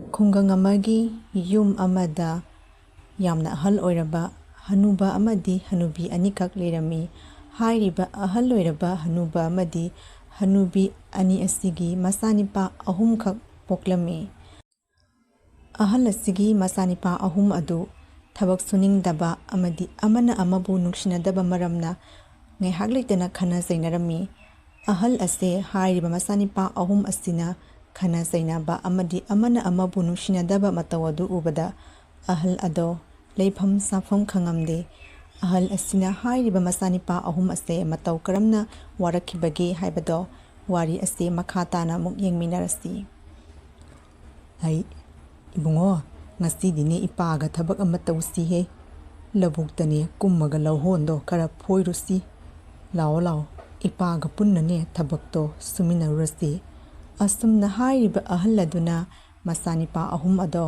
ꯈꯨꯡꯒꯪ ꯑꯃꯒꯤ ꯌꯨꯝ ꯑꯃꯗ ꯌꯥꯝꯅ ꯑꯍꯜ ꯑꯣꯏꯔꯕ ꯍꯅꯨꯕ ꯑꯃꯗꯤ ꯍꯅꯨꯕꯤ ꯑꯅꯤꯈꯛ ꯂꯩꯔꯝꯃꯤ꯫ ꯍꯥꯏꯔꯤꯕ ꯑꯍꯜ ꯑꯣꯏꯔꯕ ꯍꯅꯨꯕ ꯑꯃꯗꯤ ꯍꯅꯨꯕꯤ ꯑꯅꯤ ꯑꯁꯤꯒꯤ ꯃꯆꯥꯅꯤꯄꯥ ꯑꯍꯨꯝꯈꯛ ꯄꯣꯛꯂꯝꯃꯤ꯫ ꯑꯍꯜ ꯑꯁꯤꯒꯤ ꯃꯆꯥꯅꯤꯄꯥ ꯑꯍꯨꯝ ꯑꯗꯨ ꯊꯕꯛ ꯁꯨꯅꯤꯡꯗꯕ ꯑꯃꯗꯤ ꯑꯃꯅ ꯑꯃꯕꯨ ꯅꯨꯡꯁꯤꯅꯗꯕ ꯃꯔꯝꯅ ꯉꯥꯏꯍꯥꯛ ꯂꯩꯇꯅ ꯈꯟꯅ ꯆꯩꯅꯔꯝꯃꯤ꯫ ꯑꯍꯜ ꯑꯁꯦ ꯍꯥꯏꯔꯤꯕ ꯃꯆꯥꯅꯤꯄꯥ ꯑꯍꯨꯝ ꯑꯁꯤꯅ ꯈꯟꯅ ꯆꯩꯅꯕ ꯑꯃꯗꯤ ꯑꯃꯅ ꯑꯃꯕꯨ ꯅꯨꯡꯁꯤꯅꯗꯕ ꯃꯇꯧ ꯑꯗꯨ ꯎꯕꯗ ꯑꯍꯜ ꯑꯗꯣ ꯂꯩꯐꯝ ꯆꯥꯐꯝ ꯈꯪꯉꯝꯗꯦ꯫ ꯑꯍꯜ ꯑꯁꯤꯅ ꯍꯥꯏꯔꯤꯕ ꯃꯆꯥꯅꯤꯄꯥ ꯑꯍꯨꯝ ꯑꯁꯦ ꯃꯇꯧ ꯀꯔꯝꯅ ꯋꯥꯔꯛꯈꯤꯕꯒꯦ ꯍꯥꯏꯕꯗꯣ ꯋꯥꯔꯤ ꯑꯁꯤ ꯃꯈꯥ ꯇꯥꯅ ꯑꯃꯨꯛ ꯌꯦꯡꯃꯤꯟꯅꯔꯁꯤ꯫ ꯏꯕꯨꯡꯉꯣ, ꯉꯁꯤꯗꯤꯅꯦ ꯏꯄꯥꯒ ꯊꯕꯛ ꯑꯃ ꯇꯧꯁꯤꯍꯦ꯫ ꯂꯧꯕꯨꯛꯇꯅꯦ ꯀꯨꯝꯃꯒ ꯂꯧꯍꯣꯟꯗꯣ ꯈꯔ ꯐꯣꯏꯔꯨꯁꯤ꯫ ꯂꯥꯛꯑꯣ ꯏꯄꯥꯒ ꯄꯨꯟꯅꯅꯦ ꯊꯕꯛꯇꯣ ꯁꯨꯃꯤꯟꯅꯔꯨꯔꯁꯤ꯫ ꯑꯁꯨꯝꯅ ꯍꯥꯏꯔꯤꯕ ꯑꯍꯜ ꯑꯗꯨꯅ ꯃꯆꯥꯅꯤꯄꯥ ꯑꯍꯨꯝ ꯑꯗꯣ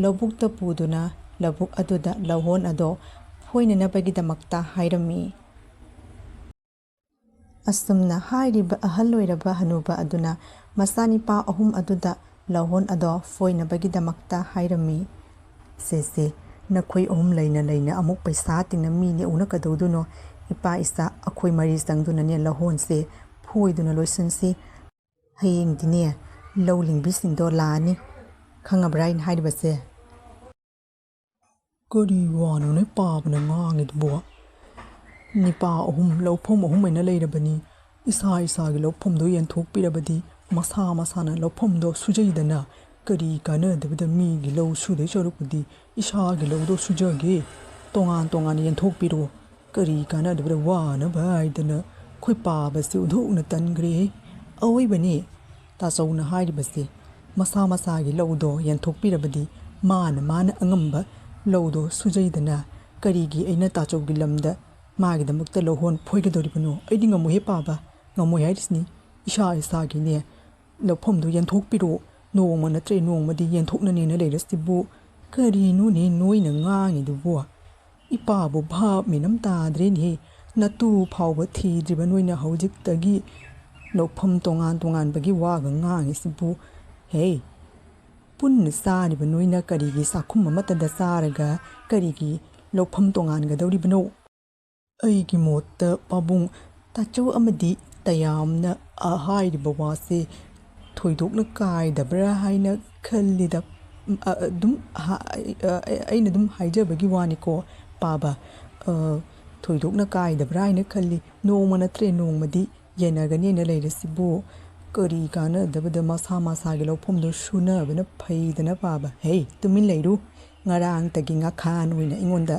ꯂꯧꯕꯨꯛꯇ ꯄꯨꯗꯨꯅ ꯂꯧꯕꯨꯛ ꯑꯗꯨꯗ ꯂꯧꯍꯣꯟ ꯑꯗꯣ ꯐꯣꯏꯅꯅꯕꯒꯤꯗꯃꯛꯇ ꯍꯥꯏꯔꯝꯃꯤ꯫ ꯑꯁꯨꯝꯅ ꯍꯥꯏꯔꯤꯕ ꯑꯍꯜ ꯑꯣꯏꯔꯕ ꯍꯅꯨꯕ ꯑꯗꯨꯅ ꯃꯆꯥꯅꯤꯄꯥ ꯑꯍꯨꯝ ꯑꯗꯨꯗ ꯂꯧꯍꯣꯟ ꯑꯗꯣ ꯐꯣꯏꯅꯕꯒꯤꯗꯃꯛꯇ ꯍꯥꯏꯔꯝꯃꯤ꯫ ꯁꯦ ꯅꯈꯣꯏ ꯑꯍꯨꯝ ꯂꯩꯅ ꯑꯃꯨꯛ ꯄꯩꯁꯥ ꯇꯤꯡꯅ ꯃꯤꯅꯦ ꯎꯅꯀꯗꯧꯗꯨꯅꯣ? ꯏꯄꯥ ꯏꯆꯥ ꯑꯩꯈꯣꯏ ꯃꯔꯤ ꯆꯪꯗꯨꯅꯅꯦ ꯂꯧꯍꯣꯟꯁꯦ ꯐꯣꯏꯗꯨꯅ ꯂꯣꯏꯁꯤꯟꯁꯤ꯫ ꯍꯌꯦꯡꯗꯤꯅꯦ ꯂꯧ ꯂꯤꯡꯕꯤꯁꯤꯡꯗꯣ ꯂꯥꯛꯑꯅꯤ꯫ ꯈꯪꯉꯕ꯭ꯔꯥ ꯑꯩꯅ ꯍꯥꯏꯔꯤꯕꯁꯦ? ꯀꯔꯤ ꯋꯥꯅꯣꯅꯦ ꯄꯥꯕꯅ ꯉꯥꯡꯉꯤꯗꯨꯕꯣ? ꯅꯤꯄꯥ ꯑꯍꯨꯝ ꯂꯧꯐꯝ ꯑꯍꯨꯝ ꯍꯥꯏꯅ ꯂꯩꯔꯕꯅꯤ꯫ ꯏꯁꯥꯒꯤ ꯂꯧꯐꯝꯗꯣ ꯌꯦꯟꯊꯣꯛꯄꯤꯔꯕꯗꯤ ꯃꯁꯥꯅ ꯂꯧꯐꯝꯗꯣ ꯁꯨꯖꯩꯗꯅ꯫ ꯀꯔꯤ ꯀꯥꯟꯅꯗꯕꯗ ꯃꯤꯒꯤ ꯂꯧ ꯁꯨꯗꯣꯏ ꯁꯔꯨꯛꯄꯨꯗꯤ ꯏꯁꯥꯒꯤ ꯂꯧꯗꯣ ꯁꯨꯖꯒꯦ꯫ ꯇꯣꯉꯥꯟ ꯌꯦꯟꯊꯣꯛꯄꯤꯔꯣ꯫ ꯀꯔꯤ ꯀꯥꯟꯅꯗꯕꯗ ꯋꯥꯅꯕ ꯍꯥꯏꯗꯅ ꯑꯩꯈꯣꯏ ꯄꯥꯕꯁꯦ ꯑꯣꯟꯊꯣꯛꯅ ꯇꯟꯈ꯭ꯔꯦ꯫ ꯑꯋꯣꯏꯕꯅꯤ ꯇꯥꯆꯧꯅ ꯍꯥꯏꯔꯤꯕꯁꯦ꯫ ꯃꯁꯥꯒꯤ ꯂꯧꯗꯣ ꯌꯦꯟꯊꯣꯛꯄꯤꯔꯕꯗꯤ ꯃꯥꯅ ꯑꯉꯝꯕ ꯂꯧꯗꯣ ꯁꯨꯖꯩꯗꯅ꯫ ꯀꯔꯤꯒꯤ ꯑꯩꯅ ꯇꯥꯆꯧꯒꯤ ꯂꯝꯗ ꯃꯥꯒꯤꯗꯃꯛꯇ ꯂꯧꯍꯣꯟ ꯐꯣꯏꯒꯗꯧꯔꯤꯕꯅꯣ? ꯑꯩꯗꯤ ꯉꯝꯃꯣꯏꯍꯦ ꯄꯥꯕ, ꯉꯝꯃꯣꯏ ꯍꯥꯏꯔꯤꯁꯤꯅꯤ꯫ ꯏꯁꯥꯒꯤꯅꯦ ꯂꯧꯐꯝꯗꯣ ꯌꯦꯟꯊꯣꯛꯄꯤꯔꯣ꯫ ꯅꯣꯡꯃ ꯅꯠꯇ꯭ꯔꯦ ꯅꯣꯡꯃꯗꯤ ꯌꯦꯟꯊꯣꯛꯅꯅꯦꯅ ꯂꯩꯔꯁꯤꯕꯨ ꯀꯔꯤꯅꯣꯅꯦ ꯅꯣꯏꯅ ꯉꯥꯡꯉꯤꯗꯨꯕꯣ? ꯏꯄꯥꯕꯨ ꯚꯥꯞ ꯃꯦꯟ ꯇꯥꯗ꯭ꯔꯦꯅꯦꯍꯦ꯫ ꯅꯇꯨ ꯐꯥꯎꯕ ꯊꯤꯗ꯭ꯔꯤꯕ ꯅꯣꯏꯅ ꯍꯧꯖꯤꯛꯇꯒꯤ ꯂꯧꯐꯝ ꯇꯣꯉꯥꯟꯕꯒꯤ ꯋꯥꯒ ꯉꯥꯡꯉꯤꯁꯤꯕꯨ? ꯄꯨꯟꯅ ꯆꯥꯔꯤꯕ ꯅꯣꯏꯅ ꯀꯔꯤꯒꯤ ꯆꯥꯛꯈꯨꯝ ꯑꯃꯠꯇꯗ ꯆꯥꯔꯒ ꯀꯔꯤꯒꯤ ꯂꯧꯐꯝ ꯇꯣꯉꯥꯟꯒꯗꯧꯔꯤꯕꯅꯣ? ꯑꯩꯒꯤ ꯃꯣꯠꯇ ꯄꯥꯕꯨꯡ, ꯇꯥꯆꯧ ꯑꯃꯗꯤ ꯇꯌꯥꯝꯅ ꯍꯥꯏꯔꯤꯕ ꯋꯥꯁꯦ ꯊꯣꯏꯗꯣꯛꯅ ꯀꯥꯏꯗꯕ꯭ꯔꯥ ꯍꯥꯏꯅ ꯈꯜꯂꯤꯗ꯫ ꯑꯩꯅ ꯑꯗꯨꯝ ꯍꯥꯏꯖꯕꯒꯤ ꯋꯥꯅꯤꯀꯣ ꯄꯥꯕ꯫ ꯊꯣꯏꯗꯣꯛꯅ ꯀꯥꯏꯗꯕ꯭ꯔꯥ ꯍꯥꯏꯅ ꯈꯜꯂꯤ꯫ ꯅꯣꯡꯃ ꯅꯠꯇ꯭ꯔꯦ ꯅꯣꯡꯃꯗꯤ ꯌꯦꯟꯅꯒꯅꯦꯅ ꯂꯩꯔꯁꯤꯕꯨ ꯀꯔꯤ ꯀꯥꯟꯅꯗꯕꯗ ꯃꯁꯥꯒꯤ ꯂꯧꯐꯝꯗꯣ ꯁꯨꯅꯕꯅ ꯐꯩꯗꯅ ꯄꯥꯕ꯫ ꯇꯨꯃꯤꯟ ꯂꯩꯔꯨ꯫ ꯉꯔꯥꯡꯇꯒꯤ ꯉꯥꯈꯥ ꯅꯣꯏꯅ ꯑꯩꯉꯣꯟꯗ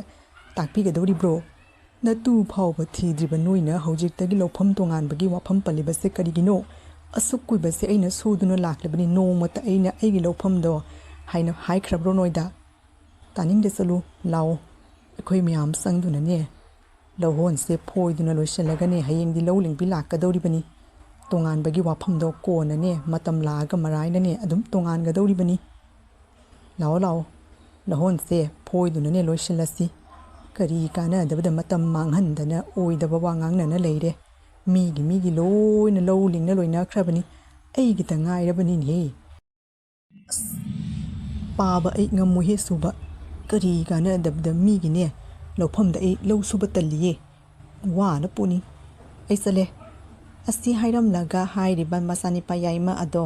ꯇꯥꯛꯄꯤꯒꯗꯧꯔꯤꯕ꯭ꯔꯣ? ꯅꯇꯨ ꯐꯥꯎꯕ ꯊꯤꯗ꯭ꯔꯤꯕ ꯅꯣꯏꯅ ꯍꯧꯖꯤꯛꯇꯒꯤ ꯂꯧꯐꯝ ꯇꯣꯉꯥꯟꯕꯒꯤ ꯋꯥꯐꯝ ꯄꯜꯂꯤꯕꯁꯦ ꯀꯔꯤꯒꯤꯅꯣ? ꯑꯁꯨꯛ ꯀꯨꯏꯕꯁꯦ ꯑꯩꯅ ꯁꯨꯗꯨꯅ ꯂꯥꯛꯂꯤꯕꯅꯤ꯫ ꯅꯣꯡꯃꯇ ꯑꯩꯅ ꯑꯩꯒꯤ ꯂꯧꯐꯝꯗꯣ ꯍꯥꯏꯅ ꯍꯥꯏꯈ꯭ꯔꯕ꯭ꯔꯣ ꯅꯣꯏꯗ? ꯇꯥꯅꯤꯡꯗꯦ, ꯆꯠꯂꯨ ꯂꯥꯛꯑꯣ ꯑꯩꯈꯣꯏ ꯃꯌꯥꯝ ꯆꯪꯗꯨꯅꯅꯦ ꯂꯧꯍꯣꯟꯁꯦ ꯐꯣꯏꯗꯨꯅ ꯂꯣꯏꯁꯤꯜꯂꯒꯅꯦ ꯍꯌꯦꯡꯗꯤ ꯂꯧ ꯂꯤꯡꯕꯤ ꯂꯥꯛꯀꯗꯧꯔꯤꯕꯅꯤ꯫ ꯇꯣꯉꯥꯟꯕꯒꯤ ꯋꯥꯐꯝꯗꯣ ꯀꯣꯟꯅꯅꯦ ꯃꯇꯝ ꯂꯥꯛꯑꯒ ꯃꯔꯥꯏꯅꯅꯦ ꯑꯗꯨꯝ ꯇꯣꯉꯥꯟꯒꯗꯧꯔꯤꯕꯅꯤ꯫ ꯂꯥꯛꯑꯣ ꯂꯧꯍꯣꯟꯁꯦ ꯐꯣꯏꯗꯨꯅꯅꯦ ꯂꯣꯏꯁꯤꯜꯂꯁꯤ꯫ ꯀꯔꯤ ꯀꯥꯟꯅꯗꯕꯗ ꯃꯇꯝ ꯃꯥꯡꯍꯟꯗꯅ ꯑꯣꯏꯗꯕ ꯋꯥ ꯉꯥꯡꯅꯅ ꯂꯩꯔꯦ꯫ ꯃꯤꯒꯤ ꯂꯣꯏꯅ ꯂꯧ ꯂꯤꯡꯅ ꯂꯣꯏꯅꯈ꯭ꯔꯕꯅꯤ꯫ ꯑꯩꯒꯤꯇ ꯉꯥꯏꯔꯕꯅꯤꯅꯦꯍꯦ꯫ ꯄꯥꯕ ꯑꯩ ꯉꯝꯃꯣꯏꯍꯦ ꯁꯨꯕ꯫ ꯀꯔꯤ ꯀꯥꯟꯅꯗꯕꯗ ꯃꯤꯒꯤꯅꯦ ꯂꯧꯐꯝꯗ ꯑꯩ ꯂꯧ ꯁꯨꯕ ꯇꯜꯂꯤꯌꯦ꯫ ꯋꯥꯅ ꯄꯣꯅꯤ꯫ ꯑꯩ ꯆꯠꯂꯦ꯫ ꯑꯁꯤ ꯍꯥꯏꯔꯝꯂꯒ ꯍꯥꯏꯔꯤꯕ ꯃꯆꯥꯅꯤꯄꯥ ꯌꯥꯏꯃ ꯑꯗꯣ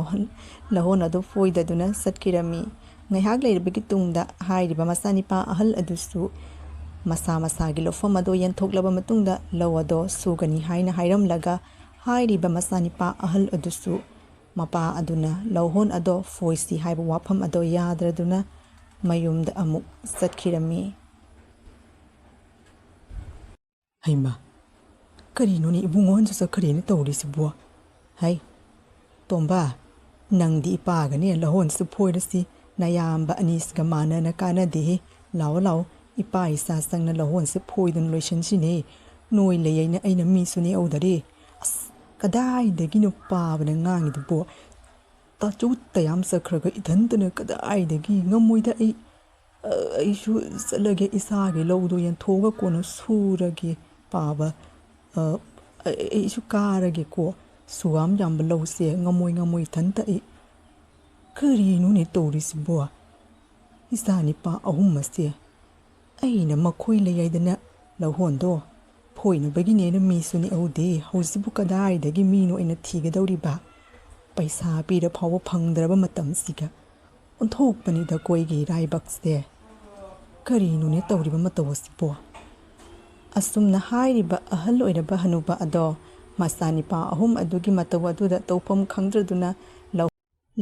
ꯂꯧꯍꯣꯟ ꯑꯗꯨ ꯐꯣꯏꯗꯗꯨꯅ ꯆꯠꯈꯤꯔꯝꯃꯤ꯫ ꯉꯥꯏꯍꯥꯛ ꯂꯩꯔꯕꯒꯤ ꯇꯨꯡꯗ ꯍꯥꯏꯔꯤꯕ ꯃꯆꯥꯅꯤꯄꯥ ꯑꯍꯜ ꯑꯗꯨꯁꯨ ꯃꯁꯥꯒꯤ ꯂꯧꯐꯝ ꯑꯗꯣ ꯌꯦꯟꯊꯣꯛꯂꯕ ꯃꯇꯨꯡꯗ ꯂꯧ ꯑꯗꯣ ꯁꯨꯒꯅꯤ ꯍꯥꯏꯅ ꯍꯥꯏꯔꯝꯂꯒ ꯍꯥꯏꯔꯤꯕ ꯃꯆꯥꯅꯤꯄꯥ ꯑꯍꯜ ꯑꯗꯨꯁꯨ ꯃꯄꯥ ꯑꯗꯨꯅ ꯂꯧꯍꯣꯟ ꯑꯗꯣ ꯐꯣꯏꯁꯤ ꯍꯥꯏꯕ ꯋꯥꯐꯝ ꯑꯗꯣ ꯌꯥꯗ꯭ꯔꯗꯨꯅ ꯃꯌꯨꯝꯗ ꯑꯃꯨꯛ ꯆꯠꯈꯤꯔꯝꯃꯤ꯫ ꯍꯩꯃꯥ, ꯀꯔꯤꯅꯣꯅꯦ ꯏꯕꯨꯡꯉꯣ ꯍꯟꯁꯨ ꯆꯠꯈ꯭ꯔꯦꯅ ꯇꯧꯔꯤꯁꯤꯕꯣ? ꯇꯣꯝꯕ, ꯅꯪꯗꯤ ꯏꯄꯥꯒꯅꯦ ꯂꯧꯍꯣꯟꯁꯨ ꯐꯣꯏꯔꯁꯤ꯫ ꯅꯌꯥꯝꯕ ꯑꯅꯤꯁꯤꯒ ꯃꯥꯟꯅꯅ ꯀꯥꯟꯅꯗꯦꯍꯦ꯫ ꯂꯥꯛꯑꯣ ꯏꯄꯥ ꯏꯆꯥ ꯆꯪꯅ ꯂꯧꯍꯣꯟꯁꯦ ꯐꯣꯏꯗꯨꯅ ꯂꯣꯏꯁꯤꯟꯁꯤꯅꯦ꯫ ꯅꯣꯏ ꯂꯩꯌꯩꯅ ꯑꯩꯅ ꯃꯤꯁꯨ ꯅꯦꯛꯍꯧꯗꯔꯦ꯫ ꯀꯗꯥꯏꯗꯒꯤꯅꯣ ꯄꯥꯕꯅ ꯉꯥꯡꯉꯤꯗꯨꯕꯣ? ꯇꯥꯆꯧ ꯇꯌꯥꯝ ꯆꯠꯈ꯭ꯔꯒ ꯏꯊꯟꯇꯅ ꯀꯗꯥꯏꯗꯒꯤ ꯉꯝꯃꯣꯏꯗ ꯑꯩꯁꯨ ꯆꯠꯂꯒꯦ꯫ ꯏꯁꯥꯒꯤ ꯂꯧꯗꯣ ꯌꯦꯟꯊꯣꯛꯑꯒ ꯀꯣꯟꯅ ꯁꯨꯔꯒꯦ ꯄꯥꯕ꯫ ꯑꯩꯁꯨ ꯀꯥꯔꯒꯦꯀꯣ꯫ ꯁꯨꯌꯥꯝ ꯌꯥꯝꯕ ꯂꯧꯁꯦ ꯉꯝꯃꯣꯏ ꯏꯊꯟꯇ ꯑꯩ ꯀꯔꯤꯅꯣꯅꯦ ꯇꯧꯔꯤꯁꯤꯕꯣ ꯏꯆꯥ ꯅꯤꯄꯥ ꯑꯍꯨꯝ ꯑꯁꯦ ꯑꯩꯅ ꯃꯈꯣꯏ ꯂꯩꯌꯥꯏꯗꯅ ꯂꯧꯍꯣꯟꯗꯣ ꯐꯣꯏꯅꯕꯒꯤꯅꯦꯅ ꯃꯤꯁꯨ ꯅꯦꯛꯍꯧꯗꯦ ꯍꯧꯖꯤꯛꯄꯨ ꯀꯗꯥꯏꯗꯒꯤ ꯃꯤꯅꯣ ꯑꯩꯅ ꯊꯤꯒꯗꯧꯔꯤꯕ ꯄꯩꯁꯥ ꯄꯤꯔ ꯐꯥꯎꯕ ꯐꯪꯗ꯭ꯔꯕ ꯃꯇꯝꯁꯤꯒ ꯑꯣꯟꯊꯣꯛꯄꯅꯤꯗ ꯀꯣꯏꯒꯤ ꯏꯔꯥꯏꯕꯛꯁꯦ ꯀꯔꯤꯅꯣꯅꯦ ꯇꯧꯔꯤꯕ ꯃꯇꯧ ꯑꯁꯤꯕꯣ ꯑꯁꯨꯝꯅ ꯍꯥꯏꯔꯤꯕ ꯑꯍꯜ ꯑꯣꯏꯔꯕ ꯍꯅꯨꯕ ꯑꯗꯣ ꯃꯆꯥꯅꯤꯄꯥ ꯑꯍꯨꯝ ꯑꯗꯨꯒꯤ ꯃꯇꯧ ꯑꯗꯨꯗ ꯇꯧꯐꯝ ꯈꯪꯗ꯭ꯔꯗꯨꯅ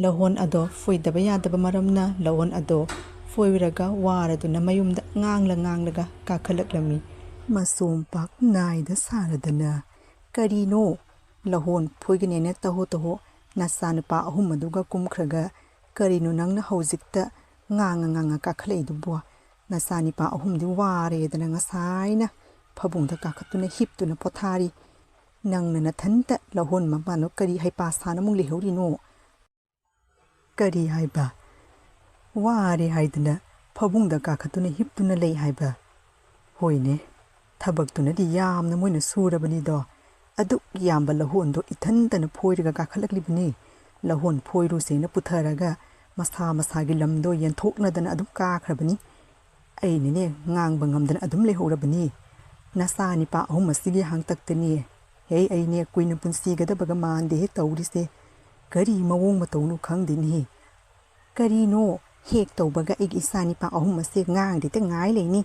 ꯂꯧꯍꯣꯟ ꯑꯗꯣ ꯐꯣꯏꯗꯕ ꯌꯥꯗꯕ ꯃꯔꯝꯅ ꯂꯧꯍꯣꯟ ꯑꯗꯣ ꯐꯣꯏꯔꯒ ꯋꯥꯔꯗꯨꯅ ꯃꯌꯨꯝꯗ ꯉꯥꯡꯂꯒ ꯀꯥꯈꯠꯂꯛꯂꯝꯃꯤ ꯃꯁꯣꯝꯄꯥꯛ ꯅꯥꯏꯗ ꯁꯥꯔꯗꯅ ꯀꯔꯤꯅꯣ ꯂꯧꯍꯣꯟ ꯐꯣꯏꯒꯅꯦꯅ ꯇꯍꯣ ꯅꯆꯥꯅꯨꯄꯥ ꯑꯍꯨꯝ ꯑꯗꯨꯒ ꯀꯨꯝꯈ꯭ꯔꯒ ꯀꯔꯤꯅꯣ ꯅꯪꯅ ꯍꯧꯖꯤꯛꯇ ꯉꯥꯡꯉ ꯀꯥꯈꯠꯂꯛꯏꯗꯨꯕꯣ ꯅꯆꯥꯅꯤꯄꯥ ꯑꯍꯨꯝꯗꯤ ꯋꯥꯔꯦꯗꯅ ꯉꯁꯥꯏꯅ ꯐꯕꯨꯡꯗ ꯀꯥꯈꯠꯇꯨꯅ ꯍꯤꯞꯇꯨꯅ ꯄꯣꯊꯥꯔꯤ ꯅꯪꯅ ꯅꯊꯟꯇ ꯂꯧꯍꯣꯟ ꯃꯄꯥꯟꯗꯣ ꯀꯔꯤ ꯍꯩꯄꯥ ꯁꯥꯅꯃꯨꯛ ꯂꯩꯍꯧꯔꯤꯅꯣ ꯀꯔꯤ ꯍꯥꯏꯕ ꯋꯥꯔꯦ ꯍꯥꯏꯗꯅ ꯐꯕꯨꯡꯗ ꯀꯥꯈꯠꯇꯨꯅ ꯍꯤꯞꯇꯨꯅ ꯂꯩ ꯍꯥꯏꯕ ꯍꯣꯏꯅꯦ ꯊꯕꯛꯇꯨꯅꯗꯤ ꯌꯥꯝꯅ ꯃꯣꯏꯅ ꯁꯨꯔꯕꯅꯤꯗꯣ ꯑꯗꯨꯛ ꯌꯥꯝꯕ ꯂꯧꯍꯣꯟꯗꯣ ꯏꯊꯟꯇꯅ ꯐꯣꯏꯔꯒ ꯀꯥꯈꯠꯂꯛꯂꯤꯕꯅꯤ ꯂꯧꯍꯣꯟ ꯐꯣꯏꯔꯨꯁꯦꯅ ꯄꯨꯊꯔꯒ ꯃꯁꯥꯒꯤ ꯂꯝꯗꯣ ꯌꯦꯟꯊꯣꯛꯅꯗꯅ ꯑꯗꯨꯝ ꯀꯥꯈ꯭ꯔꯕꯅꯤ ꯑꯩꯅꯅꯦ ꯉꯥꯡꯕ ꯉꯝꯗꯅ ꯑꯗꯨꯝ ꯂꯩꯍꯧꯔꯕꯅꯤ ꯅꯆꯥ ꯅꯤꯄꯥ ꯑꯍꯨꯝ ꯑꯁꯤꯒꯤ ꯍꯥꯡꯇꯛꯇꯅꯤ ꯑꯩꯅꯦ ꯀꯨꯏꯅ ꯄꯨꯟꯁꯤꯒꯗꯕꯒ ꯃꯥꯟꯗꯦꯍꯦ ꯇꯧꯔꯤꯁꯦ ꯀꯔꯤ ꯃꯑꯣꯡ ꯃꯇꯧꯅꯣ ꯈꯪꯗꯦꯅꯤ ꯀꯔꯤꯅꯣ ꯍꯦꯛ ꯇꯧꯕꯒ ꯑꯩꯒꯤ ꯏꯆꯥ ꯅꯤꯄꯥ ꯑꯍꯨꯝ ꯑꯁꯦ ꯉꯥꯡꯗꯤꯇ ꯉꯥꯏ ꯂꯩꯅꯤ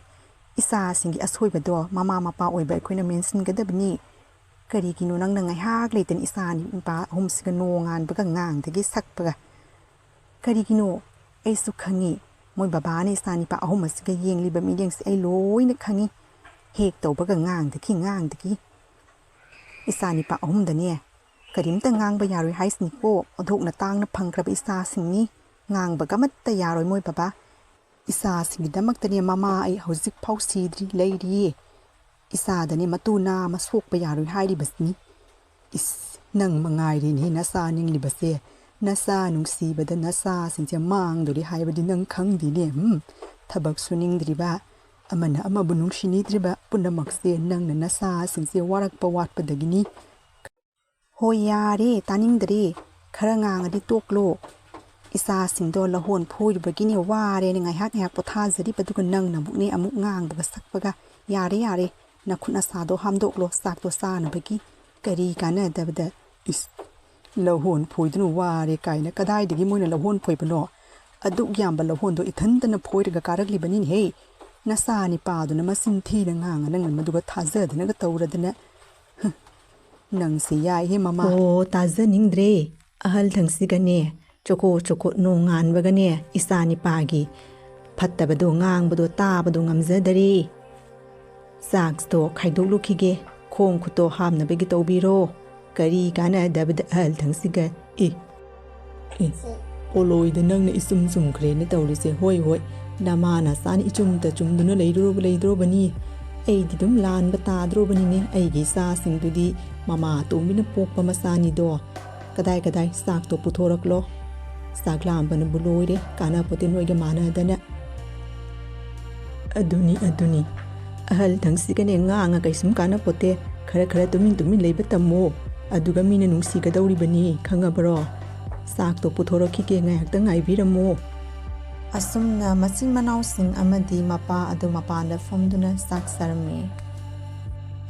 ꯏꯆꯥꯁꯤꯡꯒꯤ ꯑꯁꯣꯏꯕꯗꯣ ꯃꯃꯥ ꯃꯄꯥ ꯑꯣꯏꯕ ꯑꯩꯈꯣꯏꯅ ꯃꯦꯟꯁꯤꯟꯒꯗꯕꯅꯤ ꯀꯔꯤꯒꯤꯅꯣ ꯅꯪꯅ ꯉꯥꯏꯍꯥꯛ ꯂꯩꯇꯅ ꯏꯆꯥ ꯅꯤꯄꯥ ꯑꯍꯨꯝꯁꯤꯒ ꯅꯣꯡꯉꯥꯟꯕꯒ ꯉꯥꯡꯗꯒꯤ ꯁꯛꯄꯒ ꯀꯔꯤꯒꯤꯅꯣ ꯑꯩꯁꯨ ꯈꯪꯉꯤ ꯃꯣꯏ ꯕꯕꯥꯅ ꯏꯆꯥ ꯅꯤꯄꯥ ꯑꯍꯨꯝ ꯑꯁꯤꯒ ꯌꯦꯡꯂꯤꯕ ꯃꯤꯠꯌꯦꯡꯁꯦ ꯑꯩ ꯂꯣꯏꯅ ꯈꯪꯉꯤ ꯍꯦꯛ ꯇꯧꯕꯒ ꯉꯥꯡꯗꯒꯤ ꯏꯆꯥ ꯅꯤꯄꯥ ꯑꯍꯨꯝꯗꯅꯦ ꯀꯔꯤꯝꯇ ꯉꯥꯡꯕ ꯌꯥꯔꯣꯏ ꯍꯥꯏꯁꯤꯅꯤꯀꯣ ꯑꯣꯟꯊꯣꯛꯅ ꯇꯥꯡꯅ ꯐꯪꯈ꯭ꯔꯕ ꯏꯆꯥꯁꯤꯡꯅꯤ ꯉꯥꯡꯕꯒ ꯑꯃꯠꯇ ꯌꯥꯔꯣꯏ ꯃꯣꯏ ꯕꯕꯥ ꯏꯆꯥꯁꯤꯡꯒꯤꯗꯃꯛꯇꯅꯦ ꯃꯃꯥ ꯑꯩ ꯍꯧꯖꯤꯛ ꯐꯥꯎ ꯁꯤꯗ꯭ꯔꯤ ꯂꯩꯔꯤꯌꯦ ꯏꯆꯥꯗꯅꯦ ꯃꯇꯨ ꯅꯥꯝꯃ ꯁꯣꯛꯄ ꯌꯥꯔꯣꯏ ꯍꯥꯏꯔꯤꯕꯁꯤꯅꯤ ꯅꯪ ꯃꯉꯥꯏꯔꯤꯅꯦ ꯅꯆꯥ ꯅꯤꯡꯂꯤꯕꯁꯦ ꯅꯆꯥ ꯅꯨꯡꯁꯤꯕꯗ ꯅꯆꯥꯁꯤꯡꯁꯦ ꯃꯥꯡꯗꯣꯔꯤ ꯍꯥꯏꯕꯗꯤ ꯅꯪ ꯈꯪꯗꯦꯅꯦ ꯊꯕꯛ ꯁꯨꯅꯤꯡꯗ꯭ꯔꯤꯕ ꯑꯃꯅ ꯑꯃꯕꯨ ꯅꯨꯡꯁꯤꯅꯤꯗ꯭ꯔꯤꯕ ꯄꯨꯝꯅꯃꯛꯁꯦ ꯅꯪꯅ ꯅꯆꯥꯁꯤꯡꯁꯦ ꯋꯥꯔꯛꯄ ꯋꯥꯠꯄꯗꯒꯤꯅꯤ ꯍꯣꯏ ꯌꯥꯔꯦ ꯇꯥꯅꯤꯡꯗ꯭ꯔꯦ ꯈꯔ ꯉꯥꯡꯉꯗꯤ ꯇꯣꯛꯂꯣ ꯏꯆꯥꯁꯤꯡꯗꯣ ꯂꯧꯍꯣꯟ ꯐꯣꯏꯔꯨꯕꯒꯤꯅꯦ ꯋꯥꯔꯦꯅ ꯉꯥꯏꯍꯥꯛ ꯄꯣꯊꯥꯖꯔꯤꯕꯗꯨꯒ ꯅꯪꯅ ꯑꯃꯨꯛꯅꯦ ꯑꯃꯨꯛ ꯉꯥꯡꯕꯒ ꯁꯛꯄꯒ ꯌꯥꯔꯦ ꯅꯈꯨꯠ ꯅꯁꯥꯗꯣ ꯍꯥꯝꯗꯣꯛꯂꯣ ꯆꯥꯛꯇꯣ ꯆꯥꯅꯕꯒꯤ ꯀꯔꯤ ꯀꯥꯟꯅꯗꯕꯗ ꯂꯧꯍꯣꯟ ꯐꯣꯏꯗꯨꯅ ꯋꯥꯔꯦ ꯀꯥꯏꯅ ꯀꯗꯥꯏꯗꯒꯤ ꯃꯣꯏꯅ ꯂꯧꯍꯣꯟ ꯐꯣꯏꯕꯅೋ ꯑꯗꯨꯛ ꯌꯥꯝꯕ ꯂꯧꯍꯣꯟꯗꯣ ꯏꯊꯟꯇꯅ ꯐꯣꯏꯔꯒ ꯀꯥꯔꯛꯂꯤꯕꯅꯤꯅꯦꯍꯦ ꯅꯆꯥ ꯅꯤꯄꯥꯗꯨꯅ ꯃꯆꯤꯟ ꯊꯤꯅ ꯉꯥꯡꯉ ꯅꯪꯅ ꯃꯗꯨꯒ ꯊꯥꯖꯗꯅꯒ ꯇꯧꯔꯗꯅ ꯅꯪꯁꯤ ꯌꯥꯏꯍꯦ ꯃꯃꯥ ꯑꯣ ꯇꯥꯖꯅꯤꯡꯗ꯭ꯔꯦ ꯑꯍꯜꯊꯪꯁꯤꯒꯅꯦ ꯆꯣꯀꯣ ꯅꯣꯡꯉꯥꯟꯕꯒꯅꯦ ꯏꯆꯥ ꯅꯤꯄꯥꯒꯤ ꯐꯠꯇꯕꯗꯣ ꯉꯥꯡꯕꯗꯣ ꯇꯥꯕꯗꯣ ꯉꯝꯖꯗꯔꯦ ꯆꯥꯛꯇꯣ ꯈꯥꯏꯗꯣꯛꯂꯨꯈꯤꯒꯦ ꯈꯣꯡ ꯈꯨꯠꯇꯣ ꯍꯥꯝꯅꯕꯒꯤ ꯇꯧꯕꯤꯔꯣ ꯀꯔꯤ ꯀꯥꯟꯅꯗꯕꯗ ꯑꯍꯜꯊꯪꯁꯤꯒ ꯄꯣꯂꯣꯏꯗ ꯅꯪꯅ ꯏꯆꯨꯝ ꯆꯨꯝꯈ꯭ꯔꯦꯅ ꯇꯧꯔꯤꯁꯦ ꯍꯣꯏ ꯅꯃꯥꯅ ꯆꯥꯅ ꯏꯆꯨꯝꯇ ꯆꯨꯝꯗꯨꯅ ꯂꯩꯗ꯭ꯔꯣꯕꯅꯤ ꯑꯩꯗꯤ ꯑꯗꯨꯝ ꯂꯥꯟꯕ ꯇꯥꯗ꯭ꯔꯣꯕꯅꯤꯅꯦ ꯑꯩꯒꯤ ꯏꯆꯥꯁꯤꯡꯗꯨꯗꯤ ꯃꯃꯥ ꯑꯇꯣꯝꯕꯤꯅ ꯄꯣꯛꯄ ꯃꯆꯥꯅꯤꯗꯣ ꯀꯗꯥꯏ ꯆꯥꯛꯇꯣ ꯄꯨꯊꯣꯔꯛꯂꯣ ꯆꯥꯛ ꯂꯥꯝꯕꯅꯕꯨ ꯂꯣꯏꯔꯦ ꯀꯥꯟꯅꯄꯣꯠꯇꯦ ꯅꯣꯏꯒ ꯃꯥꯟꯅꯗꯅ ꯑꯗꯨꯅꯤ ꯑꯍꯜꯊꯪꯁꯤꯒꯅꯦ ꯉꯥꯡꯉ ꯀꯩꯁꯨꯝ ꯀꯥꯟꯅꯄꯣꯠꯇꯦ ꯈꯔ ꯇꯨꯃꯤꯟ ꯂꯩꯕ ꯇꯝꯃꯣ ꯑꯗꯨꯒ ꯃꯤꯅ ꯅꯨꯡꯁꯤꯒꯗꯧꯔꯤꯕꯅꯤ ꯈꯪꯉꯕ꯭ꯔꯣ ꯆꯥꯛꯇꯣ ꯄꯨꯊꯣꯔꯛꯈꯤꯒꯦ ꯉꯥꯏꯍꯥꯛꯇ ꯉꯥꯏꯕꯤꯔꯝꯃꯣ ꯑꯁꯨꯝꯅ ꯃꯆꯤꯟ ꯃꯅꯥꯎꯁꯤꯡ ꯑꯃꯗꯤ ꯃꯄꯥ ꯑꯗꯨ ꯃꯄꯥꯟꯗ ꯐꯝꯗꯨꯅ ꯆꯥꯛ ꯆꯥꯔꯝꯃꯤ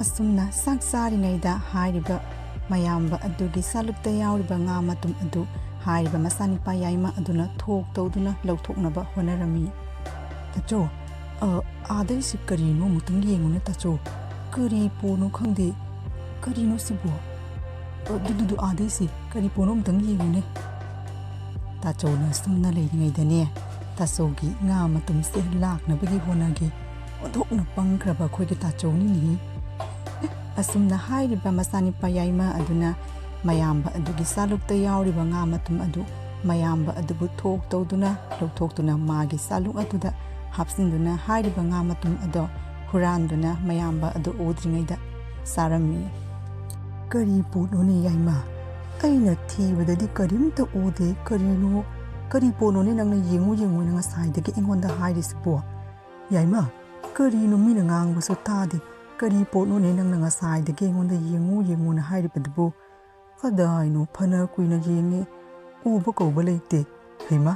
ꯑꯁꯨꯝꯅ ꯆꯥꯛ ꯆꯥꯔꯤꯉꯩꯗ ꯍꯥꯏꯔꯤꯕ ꯃꯌꯥꯝꯕ ꯑꯗꯨꯒꯤ ꯁꯥꯂꯨꯛꯇ ꯌꯥꯎꯔꯤꯕ ꯉꯥ ꯃꯇꯨꯝ ꯑꯗꯨ ꯍꯥꯏꯔꯤꯕ ꯃꯆꯥꯅꯤꯄꯥ ꯌꯥꯏꯃ ꯑꯗꯨꯅ ꯊꯣꯛ ꯇꯧꯗꯨꯅ ꯂꯧꯊꯣꯛꯅꯕ ꯍꯣꯠꯅꯔꯝꯃꯤ ꯇꯥꯆꯧ ꯑꯥꯗꯩꯁꯤ ꯀꯔꯤꯅꯣ ꯑꯃꯨꯛꯇꯪ ꯌꯦꯡꯉꯨꯅꯦ ꯇꯥꯆꯧ ꯀꯔꯤ ꯄꯣꯠꯅꯣ ꯈꯪꯗꯦ ꯀꯔꯤꯅꯣ ꯁꯤꯕꯣ ꯑꯗꯨꯗꯨ ꯑꯥꯗꯩꯁꯤ ꯀꯔꯤ ꯄꯣꯠꯅꯣ ꯑꯃꯨꯛꯇꯪ ꯌꯦꯡꯉꯨꯅꯦ ꯇꯥꯆꯧꯅ ꯁꯨꯝꯅ ꯂꯩꯔꯤꯉꯩꯗꯅꯦ ꯇꯥꯆꯧꯒꯤ ꯉꯥ ꯃꯇꯨꯝꯁꯦ ꯂꯥꯛꯅꯕꯒꯤ ꯍꯣꯠꯅꯒꯦ ꯑꯣꯟꯊꯣꯛꯅ ꯄꯪꯈ꯭ꯔꯕ ꯑꯩꯈꯣꯏꯒꯤ ꯇꯥꯆꯧꯅꯤꯅꯤ ꯑꯁꯨꯝꯅ ꯍꯥꯏꯔꯤꯕ ꯃꯆꯥꯅꯤꯄꯥ ꯌꯥꯏꯃ ꯑꯗꯨꯅ ꯃꯌꯥꯝꯕ ꯑꯗꯨꯒꯤ ꯆꯥꯂꯨꯛꯇ ꯌꯥꯎꯔꯤꯕ ꯉꯥ ꯃꯇꯨꯝ ꯑꯗꯨ ꯃꯌꯥꯝꯕ ꯑꯗꯨꯕꯨ ꯊꯣꯛ ꯇꯧꯗꯨꯅ ꯂꯧꯊꯣꯛꯇꯨꯅ ꯃꯥꯒꯤ ꯆꯥꯂꯨꯛ ꯑꯗꯨꯗ ꯍꯥꯞꯆꯤꯟꯗꯨꯅ ꯍꯥꯏꯔꯤꯕ ꯉꯥ ꯃꯇꯨꯝ ꯑꯗꯣ ꯍꯨꯔꯥꯟꯗꯨꯅ ꯃꯌꯥꯝꯕ ꯑꯗꯨ ꯎꯗ꯭ꯔꯤꯉꯩꯗ ꯆꯥꯔꯝꯃꯤ ꯀꯔꯤ ꯄꯣꯠꯅꯣꯅꯦ ꯌꯥꯏꯃ ꯑꯩꯅ ꯊꯤꯕꯗꯗꯤ ꯀꯔꯤꯝꯇ ꯎꯗꯦ ꯀꯔꯤ ꯄꯣꯠꯅꯣꯅꯦ ꯅꯪꯅ ꯌꯦꯡꯉꯨꯅ ꯉꯁꯥꯏꯗꯒꯤ ꯑꯩꯉꯣꯟꯗ ꯍꯥꯏꯔꯤꯁꯤꯕꯣ ꯌꯥꯏꯃ ꯀꯔꯤꯅꯣ ꯃꯤꯅ ꯉꯥꯡꯕꯁꯨ ꯇꯥꯗꯦ ꯀꯔꯤ ꯄꯣꯠꯅꯣꯅꯦ ꯅꯪꯅ ꯉꯁꯥꯏꯗꯒꯤ ꯑꯩꯉꯣꯟꯗ ꯌꯦꯡꯉꯨꯅ ꯍꯥꯏꯔꯤꯕꯗꯨꯕꯨ ꯀꯗꯥꯏꯅꯣ ꯐꯅ ꯀꯨꯏꯅ ꯌꯦꯡꯉꯦ ꯎꯕ ꯀꯧꯕ ꯂꯩꯇꯦ ꯍꯩꯃ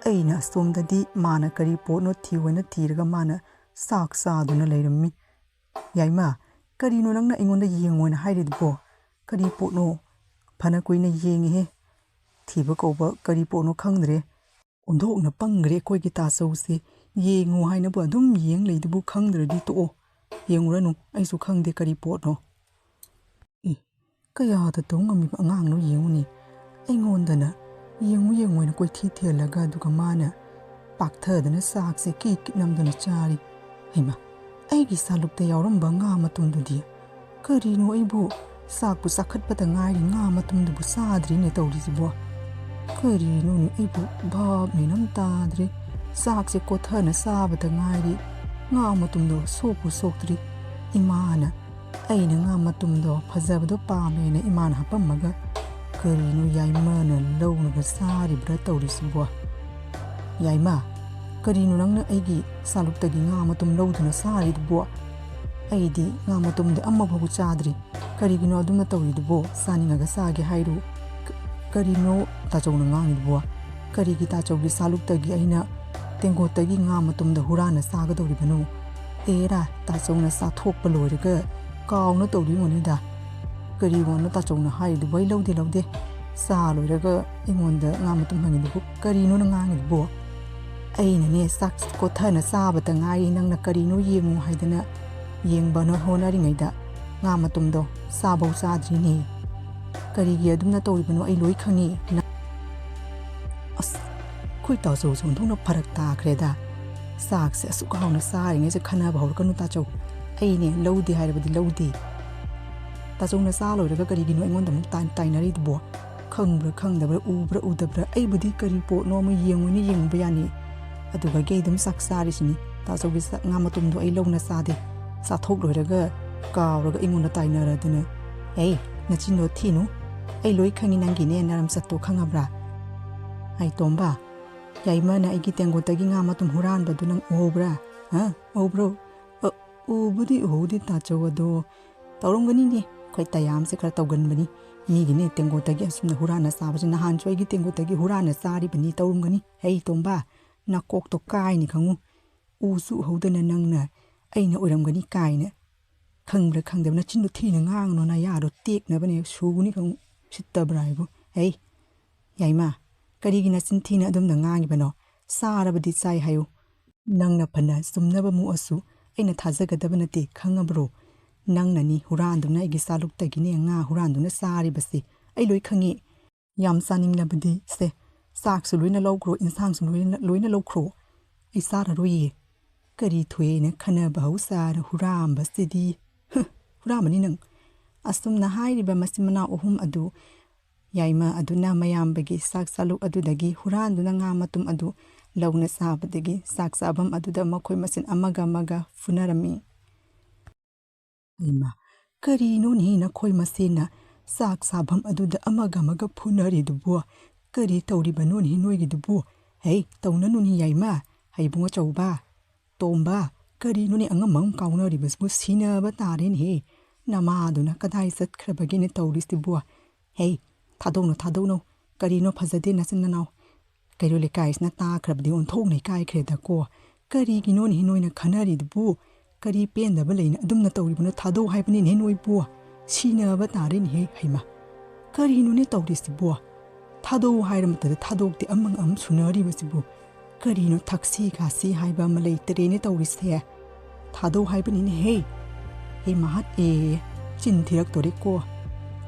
ꯑꯩꯅ ꯑꯁꯣꯝꯗꯗꯤ ꯃꯥꯅ ꯀꯔꯤ ꯄꯣꯠꯅꯣ ꯊꯤꯑꯣꯏꯅ ꯊꯤꯔꯒ ꯃꯥꯅ ꯆꯥꯛ ꯆꯥꯗꯨꯅ ꯂꯩꯔꯝꯃꯤ ꯌꯥꯏꯃ ꯀꯔꯤꯅꯣ ꯅꯪꯅ ꯑꯩꯉꯣꯟꯗ ꯌꯦꯡꯉꯣꯏꯅ ꯍꯥꯏꯔꯤꯗꯨꯕꯣ ꯀꯔꯤ ꯄꯣꯠꯅꯣ ꯐꯅ ꯀꯨꯏꯅ ꯌꯦꯡꯉꯤꯍꯦ ꯊꯤꯕ ꯀꯧꯕ ꯀꯔꯤ ꯄꯣꯠꯅꯣ ꯈꯪꯗ꯭ꯔꯦ ꯑꯣꯟꯊꯣꯛꯅ ꯄꯪꯒ꯭ꯔꯦ ꯑꯩꯈꯣꯏꯒꯤ ꯇꯥꯆꯧꯁꯦ ꯌꯦꯡꯉꯨ ꯍꯥꯏꯅꯕꯨ ꯑꯗꯨꯝ ꯌꯦꯡ ꯂꯩꯗꯨꯕꯨ ꯈꯪꯗ꯭ꯔꯗꯤ ꯇꯣꯛꯑꯣ ꯌꯦꯡꯉꯨꯔꯅꯨ ꯑꯩꯁꯨ ꯈꯪꯗꯦ ꯀꯔꯤ ꯄꯣꯠꯅꯣ ꯀꯌꯥꯗ ꯇꯧ ꯉꯝꯃꯤꯕ ꯑꯉꯥꯡꯅꯣ ꯌꯦꯡꯉꯨꯅꯤ ꯑꯩꯉꯣꯟꯗꯅ ꯌꯦꯡꯉꯨ ꯀꯣꯏꯊꯤ ꯊꯤꯍꯜꯂꯒ ꯑꯗꯨꯒ ꯃꯥꯅ ꯄꯥꯛꯊꯗꯅ ꯆꯥꯛꯁꯦ ꯀꯤꯠ ꯅꯝꯗꯨꯅ ꯆꯥꯔꯤ ꯍꯩꯃ ꯑꯩꯒꯤ ꯁꯥꯂꯨꯛꯇ ꯌꯥꯎꯔꯝꯕ ꯉꯥ ꯃꯇꯨꯝꯗꯨꯗꯤ ꯀꯔꯤꯅꯣ ꯑꯩꯕꯨ ꯆꯥꯛꯄꯨ ꯆꯥꯈꯠꯄꯗ ꯉꯥꯏꯔꯤ ꯉꯥ ꯃꯇꯨꯝꯗꯨꯕꯨ ꯆꯥꯗ꯭ꯔꯤꯅꯦ ꯇꯧꯔꯤꯁꯤꯕꯣ ꯀꯔꯤꯅꯣꯅꯦ ꯑꯩꯕꯨ ꯚꯥꯞ ꯃꯦꯟ ꯑꯃ ꯇꯥꯗ꯭ꯔꯦ ꯆꯥꯛꯁꯦ ꯀꯣꯊꯅ ꯆꯥꯕꯗ ꯉꯥꯏꯔꯤ ꯉꯥ ꯃꯇꯨꯝꯗꯣ ꯁꯣꯛꯄꯨ ꯁꯣꯛꯇ꯭ꯔꯤ ꯏꯃꯥꯅ ꯑꯩꯅ ꯉꯥ ꯃꯇꯨꯝꯗꯣ ꯐꯖꯕꯗꯣ ꯄꯥꯝꯃꯦꯅ ꯏꯃꯥꯅ ꯍꯥꯞꯄꯝꯃꯒ ꯀꯔꯤꯅꯣ ꯌꯥꯏꯃꯅ ꯂꯧꯅꯒ ꯆꯥꯔꯤꯕ꯭ꯔꯥ ꯇꯧꯔꯤꯁꯤꯕꯣ ꯌꯥꯏꯃ ꯀꯔꯤꯅꯣ ꯅꯪꯅ ꯑꯩꯒꯤ ꯁꯥꯂꯨꯛꯇꯒꯤ ꯉꯥ ꯃꯇꯨꯝ ꯂꯧꯗꯨꯅ ꯆꯥꯔꯤꯗꯨꯕꯣ ꯑꯩꯗꯤ ꯉꯥ ꯃꯇꯨꯝꯗꯤ ꯑꯃꯐꯥꯎꯕ ꯆꯥꯗ꯭ꯔꯤ ꯀꯔꯤꯒꯤꯅꯣ ꯑꯗꯨꯝꯅ ꯇꯧꯔꯤꯗꯨꯕꯣ ꯆꯥꯅꯤꯡꯉꯒ ꯆꯥꯒꯦ ꯍꯥꯏꯔꯨ ꯀꯔꯤꯅꯣ ꯇꯥꯆꯧꯅ ꯉꯥꯡꯉꯤꯗꯨꯕꯣ ꯀꯔꯤꯒꯤ ꯇꯥꯆꯧꯒꯤ ꯁꯥꯂꯨꯛꯇꯒꯤ ꯑꯩꯅ ꯇꯦꯡꯀꯣꯠꯇꯒꯤ ꯉꯥ ꯃꯇꯨꯝꯗ ꯍꯨꯔꯥꯟꯅ ꯆꯥꯒꯗꯧꯔꯤꯕꯅꯣ ꯑꯦꯔꯥ ꯇꯥꯆꯧꯅ ꯆꯥꯊꯣꯛꯄ ꯂꯣꯏꯔꯒ ꯀꯥꯎꯅ ꯇꯧꯔꯤꯉꯣꯅꯤꯗ ꯀꯔꯤꯒꯣꯅ ꯇꯥꯆꯧꯅ ꯍꯥꯏꯔꯤꯗꯨꯕꯣ ꯑꯩ ꯂꯧꯗꯦ ꯆꯥ ꯂꯣꯏꯔꯒ ꯑꯩꯉꯣꯟꯗ ꯉꯥ ꯃꯇꯨꯝ ꯍꯪꯉꯤꯗꯨꯕꯨ ꯀꯔꯤꯅꯣꯅ ꯉꯥꯡꯉꯤꯗꯨꯕꯣ ꯑꯩꯅꯅꯦ ꯆꯥꯛ ꯀꯣꯊꯅ ꯆꯥꯕꯇ ꯉꯥꯏꯔꯤ ꯅꯪꯅ ꯀꯔꯤꯅꯣ ꯌꯦꯡꯉꯨ ꯍꯥꯏꯗꯅ ꯌꯦꯡꯕꯅ ꯍꯣꯠꯅꯔꯤꯉꯩꯗ ꯉꯥ ꯃꯇꯨꯝꯗꯣ ꯆꯥꯕꯧ ꯆꯥꯗ꯭ꯔꯤꯅꯦ ꯀꯔꯤꯒꯤ ꯑꯗꯨꯝꯅ ꯇꯧꯔꯤꯕꯅꯣ ꯑꯩ ꯂꯣꯏ ꯈꯪꯉꯤ ꯑꯁ ꯑꯩꯈꯣꯏ ꯇꯥꯆꯧꯁꯦ ꯑꯣꯟꯊꯣꯛꯅ ꯐꯔꯛ ꯇꯥꯈ꯭ꯔꯦꯗ ꯆꯥꯛꯁꯦ ꯑꯁꯨꯛ ꯍꯥꯎꯅ ꯆꯥꯔꯤꯉꯩꯁꯦ ꯈꯟꯅꯕ ꯍꯧꯔꯛꯀꯅꯨ ꯇꯥꯆꯧ ꯑꯩꯅꯦ ꯂꯧꯗꯦ ꯍꯥꯏꯔꯕꯗꯤ ꯂꯧꯗꯦ ꯇꯥꯆꯧꯅ ꯆꯥ ꯂꯣꯏꯔꯒ ꯀꯔꯤꯒꯤꯅꯣ ꯑꯩꯉꯣꯟꯗ ꯑꯃꯨꯛ ꯇꯥꯏꯅꯔꯤꯗꯨꯕꯣ ꯈꯪꯕ꯭ꯔꯥ ꯈꯪꯗꯕ꯭ꯔꯥ ꯎꯕ꯭ꯔꯥ ꯎꯗꯕ꯭ꯔꯥ ꯑꯩꯕꯨꯗꯤ ꯀꯔꯤ ꯄꯣꯠꯅꯣ ꯑꯃ ꯌꯦꯡꯕ ꯌꯥꯅꯤ ꯑꯗꯨꯒ ꯑꯩ ꯑꯗꯨꯝ ꯆꯥꯛ ꯆꯥꯔꯤꯁꯤꯅꯤ ꯇꯥꯆꯧꯒꯤ ꯉꯥ ꯃꯇꯨꯝꯗꯣ ꯑꯩ ꯂꯧꯅ ꯆꯥꯗꯦ ꯆꯥꯊꯣꯛ ꯂꯣꯏꯔꯒ ꯀꯥꯎꯔꯒ ꯑꯩꯉꯣꯟꯗ ꯇꯥꯏꯅꯔꯗꯅ ꯅꯆꯤꯟꯗꯣ ꯊꯤꯅꯨ ꯑꯩ ꯂꯣꯏ ꯈꯪꯉꯤ ꯅꯪꯒꯤꯅꯦ ꯅꯔꯝꯆꯠꯇꯣ ꯈꯪꯉꯕ꯭ꯔꯥ ꯇꯣꯝꯕ ꯌꯥꯏꯃꯅ ꯑꯩꯒꯤ ꯇꯦꯡꯀꯣꯠꯇꯒꯤ ꯉꯥ ꯃꯇꯨꯝ ꯍꯨꯔꯥꯟꯕꯗꯨ ꯅꯪ ꯎꯍꯧꯕ꯭ꯔꯥ ꯎꯍꯧꯕ꯭ꯔꯣ ꯎꯕꯨꯗꯤ ꯎꯍꯧꯗꯦ ꯇꯥꯆꯧ ꯑꯗꯣ ꯇꯧꯔꯝꯒꯅꯤꯅꯦ ꯑꯩꯈꯣꯏ ꯇꯌꯥꯝꯁꯦ ꯈꯔ ꯇꯧꯒꯟꯕꯅꯤ ꯃꯤꯒꯤꯅꯦ ꯇꯦꯡꯀꯣꯠꯇꯒꯤ ꯑꯁꯨꯝꯅ ꯍꯨꯔꯥꯟꯅ ꯆꯥꯕꯁꯦ ꯅꯍꯥꯟꯁꯨ ꯑꯩꯒꯤ ꯇꯦꯡꯀꯣꯠꯇꯒꯤ ꯍꯨꯔꯥꯟꯅ ꯆꯥꯔꯤꯕꯅꯤ ꯇꯧꯔꯝꯒꯅꯤ ꯇꯣꯝꯕ ꯅꯥꯀꯣꯛꯇꯣ ꯀꯥꯏꯅꯤ ꯈꯪꯉꯨ ꯎꯁꯨ ꯎꯍꯧꯗꯅ ꯅꯪꯅ ꯑꯩꯅ ꯑꯣꯏꯔꯝꯒꯅꯤ ꯀꯥꯏꯅ ꯈꯪꯕ꯭ꯔꯥ ꯈꯪꯗꯕ ꯅꯆꯤꯟꯗꯣ ꯊꯤꯅ ꯉꯥꯡꯉꯅꯣ ꯅꯌꯥꯗꯣ ꯇꯦꯛꯅꯕꯅꯦ ꯁꯨꯒꯅꯤ ꯈꯪꯉꯨ ꯁꯤꯠꯇꯕ꯭ꯔꯥ ꯍꯥꯏꯕꯨ ꯌꯥꯏꯃ ꯀꯔꯤꯒꯤ ꯅꯆꯤꯟ ꯊꯤꯅ ꯑꯗꯨꯝꯅ ꯉꯥꯡꯉꯤꯕꯅꯣ ꯆꯥꯔꯕꯗꯤ ꯆꯥꯏ ꯍꯥꯏꯌꯨ ꯅꯪꯅ ꯐꯅ ꯆꯨꯝꯅꯕ ꯃꯨꯛꯑꯁꯨ ꯑꯩꯅ ꯊꯥꯖꯒꯗꯕ ꯅꯠꯇꯦ ꯈꯪꯉꯕ꯭ꯔꯣ ꯅꯪꯅꯅꯤ ꯍꯨꯔꯥꯟꯗꯨꯅ ꯑꯩꯒꯤ ꯆꯥꯂꯨꯛꯇꯒꯤꯅꯦ ꯉꯥ ꯍꯨꯔꯥꯟꯗꯨꯅ ꯆꯥꯔꯤꯕꯁꯦ ꯑꯩ ꯂꯣꯏ ꯈꯪꯉꯤ ꯌꯥꯝ ꯆꯥꯅꯤꯡꯂꯕꯗꯤ ꯆꯥꯛꯁꯨ ꯂꯣꯏꯅ ꯂꯧꯈ꯭ꯔꯣ ꯏꯟꯁꯥꯡꯁꯨ ꯂꯣꯏꯅ ꯂꯧꯈ꯭ꯔꯣ ꯑꯩ ꯆꯥꯔꯔꯣꯏꯌꯦ ꯀꯔꯤ ꯊꯣꯛꯑꯦꯅ ꯈꯟꯅꯕ ꯍꯧꯆꯥꯔ ꯍꯨꯔꯥꯟꯕꯁꯤꯗꯤ ꯍꯨꯔꯥꯟꯕꯅꯤ ꯅꯪ ꯑꯁꯨꯝꯅ ꯍꯥꯏꯔꯤꯕ ꯃꯆꯤꯟ ꯃꯅꯥꯎ ꯑꯍꯨꯝ ꯑꯗꯨ ꯌꯥꯏꯃ ꯑꯗꯨꯅ ꯃꯌꯥꯝꯕꯒꯤ ꯆꯥꯛ ꯆꯥꯂꯨꯛ ꯑꯗꯨꯗꯒꯤ ꯍꯨꯔꯥꯟꯗꯨꯅ ꯉꯥ ꯃꯇꯨꯝ ꯑꯗꯨ ꯂꯧꯅ ꯆꯥꯕꯗꯒꯤ ꯆꯥꯛ ꯆꯥꯐꯝ ꯑꯗꯨꯗ ꯃꯈꯣꯏ ꯃꯁꯦꯟ ꯑꯃꯒ ꯐꯨꯅꯔꯝꯃꯤ ꯀꯔꯤꯅꯣꯅꯦ ꯅꯈꯣꯏ ꯃꯁꯦꯟꯅ ꯆꯥꯛ ꯆꯥꯐꯝ ꯑꯗꯨꯗ ꯑꯃꯒ ꯐꯨꯅꯔꯤꯗꯨꯕꯨ ꯀꯔꯤ ꯇꯧꯔꯤꯕꯅꯣꯅꯦ ꯅꯣꯏꯒꯤꯗꯨꯕꯨ ꯇꯧꯅꯅꯨꯅꯦ ꯌꯥꯏꯃ ꯍꯩꯕꯨꯡ ꯑꯆꯧꯕ ꯇꯣꯝꯕ ꯀꯔꯤꯅꯣꯅꯦ ꯑꯉꯝ ꯀꯥꯎꯅꯔꯤꯕꯁꯤꯕꯨ ꯁꯤꯅꯕ ꯇꯥꯔꯦꯅꯦ ꯅꯃꯥꯗꯨꯅ ꯀꯗꯥꯏ ꯆꯠꯈ꯭ꯔꯕꯒꯦꯅꯦ ꯇꯧꯔꯤꯁꯤꯕꯨ ꯊꯥꯗꯧꯅꯧ ꯀꯔꯤꯅꯣ ꯐꯖꯗꯦ ꯅꯆꯤꯟ ꯅꯅꯥꯎ ꯀꯩꯔꯣꯜ ꯂꯩꯀꯥꯏꯁꯤꯅ ꯇꯥꯈ꯭ꯔꯕꯗꯤ ꯑꯣꯟꯊꯣꯛꯅ ꯏꯀꯥꯏꯈ꯭ꯔꯦꯗꯀꯣ ꯀꯔꯤꯒꯤꯅꯣꯅꯦ ꯅꯣꯏꯅ ꯈꯟꯅꯔꯤꯗꯨꯕꯨ ꯀꯔꯤ ꯄꯦꯟꯗꯕ ꯂꯩꯅ ꯑꯗꯨꯝꯅ ꯇꯧꯔꯤꯕꯅꯣ ꯊꯥꯗꯧ ꯍꯥꯏꯕꯅꯤꯅꯦ ꯅꯣꯏꯕꯨ ꯁꯤꯅꯕ ꯇꯥꯔꯦꯅꯦ ꯍꯩꯃ ꯀꯔꯤꯅꯣꯅꯦ ꯇꯧꯔꯤꯁꯤꯕꯨ ꯊꯥꯗꯧ ꯍꯥꯏꯔ ꯃꯇꯝꯗ ꯊꯥꯗꯣꯛꯇꯦ ꯑꯃ ꯁꯨꯅꯔꯤꯕꯁꯤꯕꯨ ꯀꯔꯤꯅꯣ ꯊꯛꯁꯤ ꯈꯥꯁꯤ ꯍꯥꯏꯕ ꯑꯃ ꯂꯩꯇꯔꯦꯅꯦ ꯇꯧꯔꯤꯁꯦ ꯊꯥꯗꯧ ꯍꯥꯏꯕꯅꯤꯅꯦ ꯃꯍꯥꯠ ꯆꯤꯟ ꯊꯤꯔꯛꯇꯣꯔꯦꯀꯣ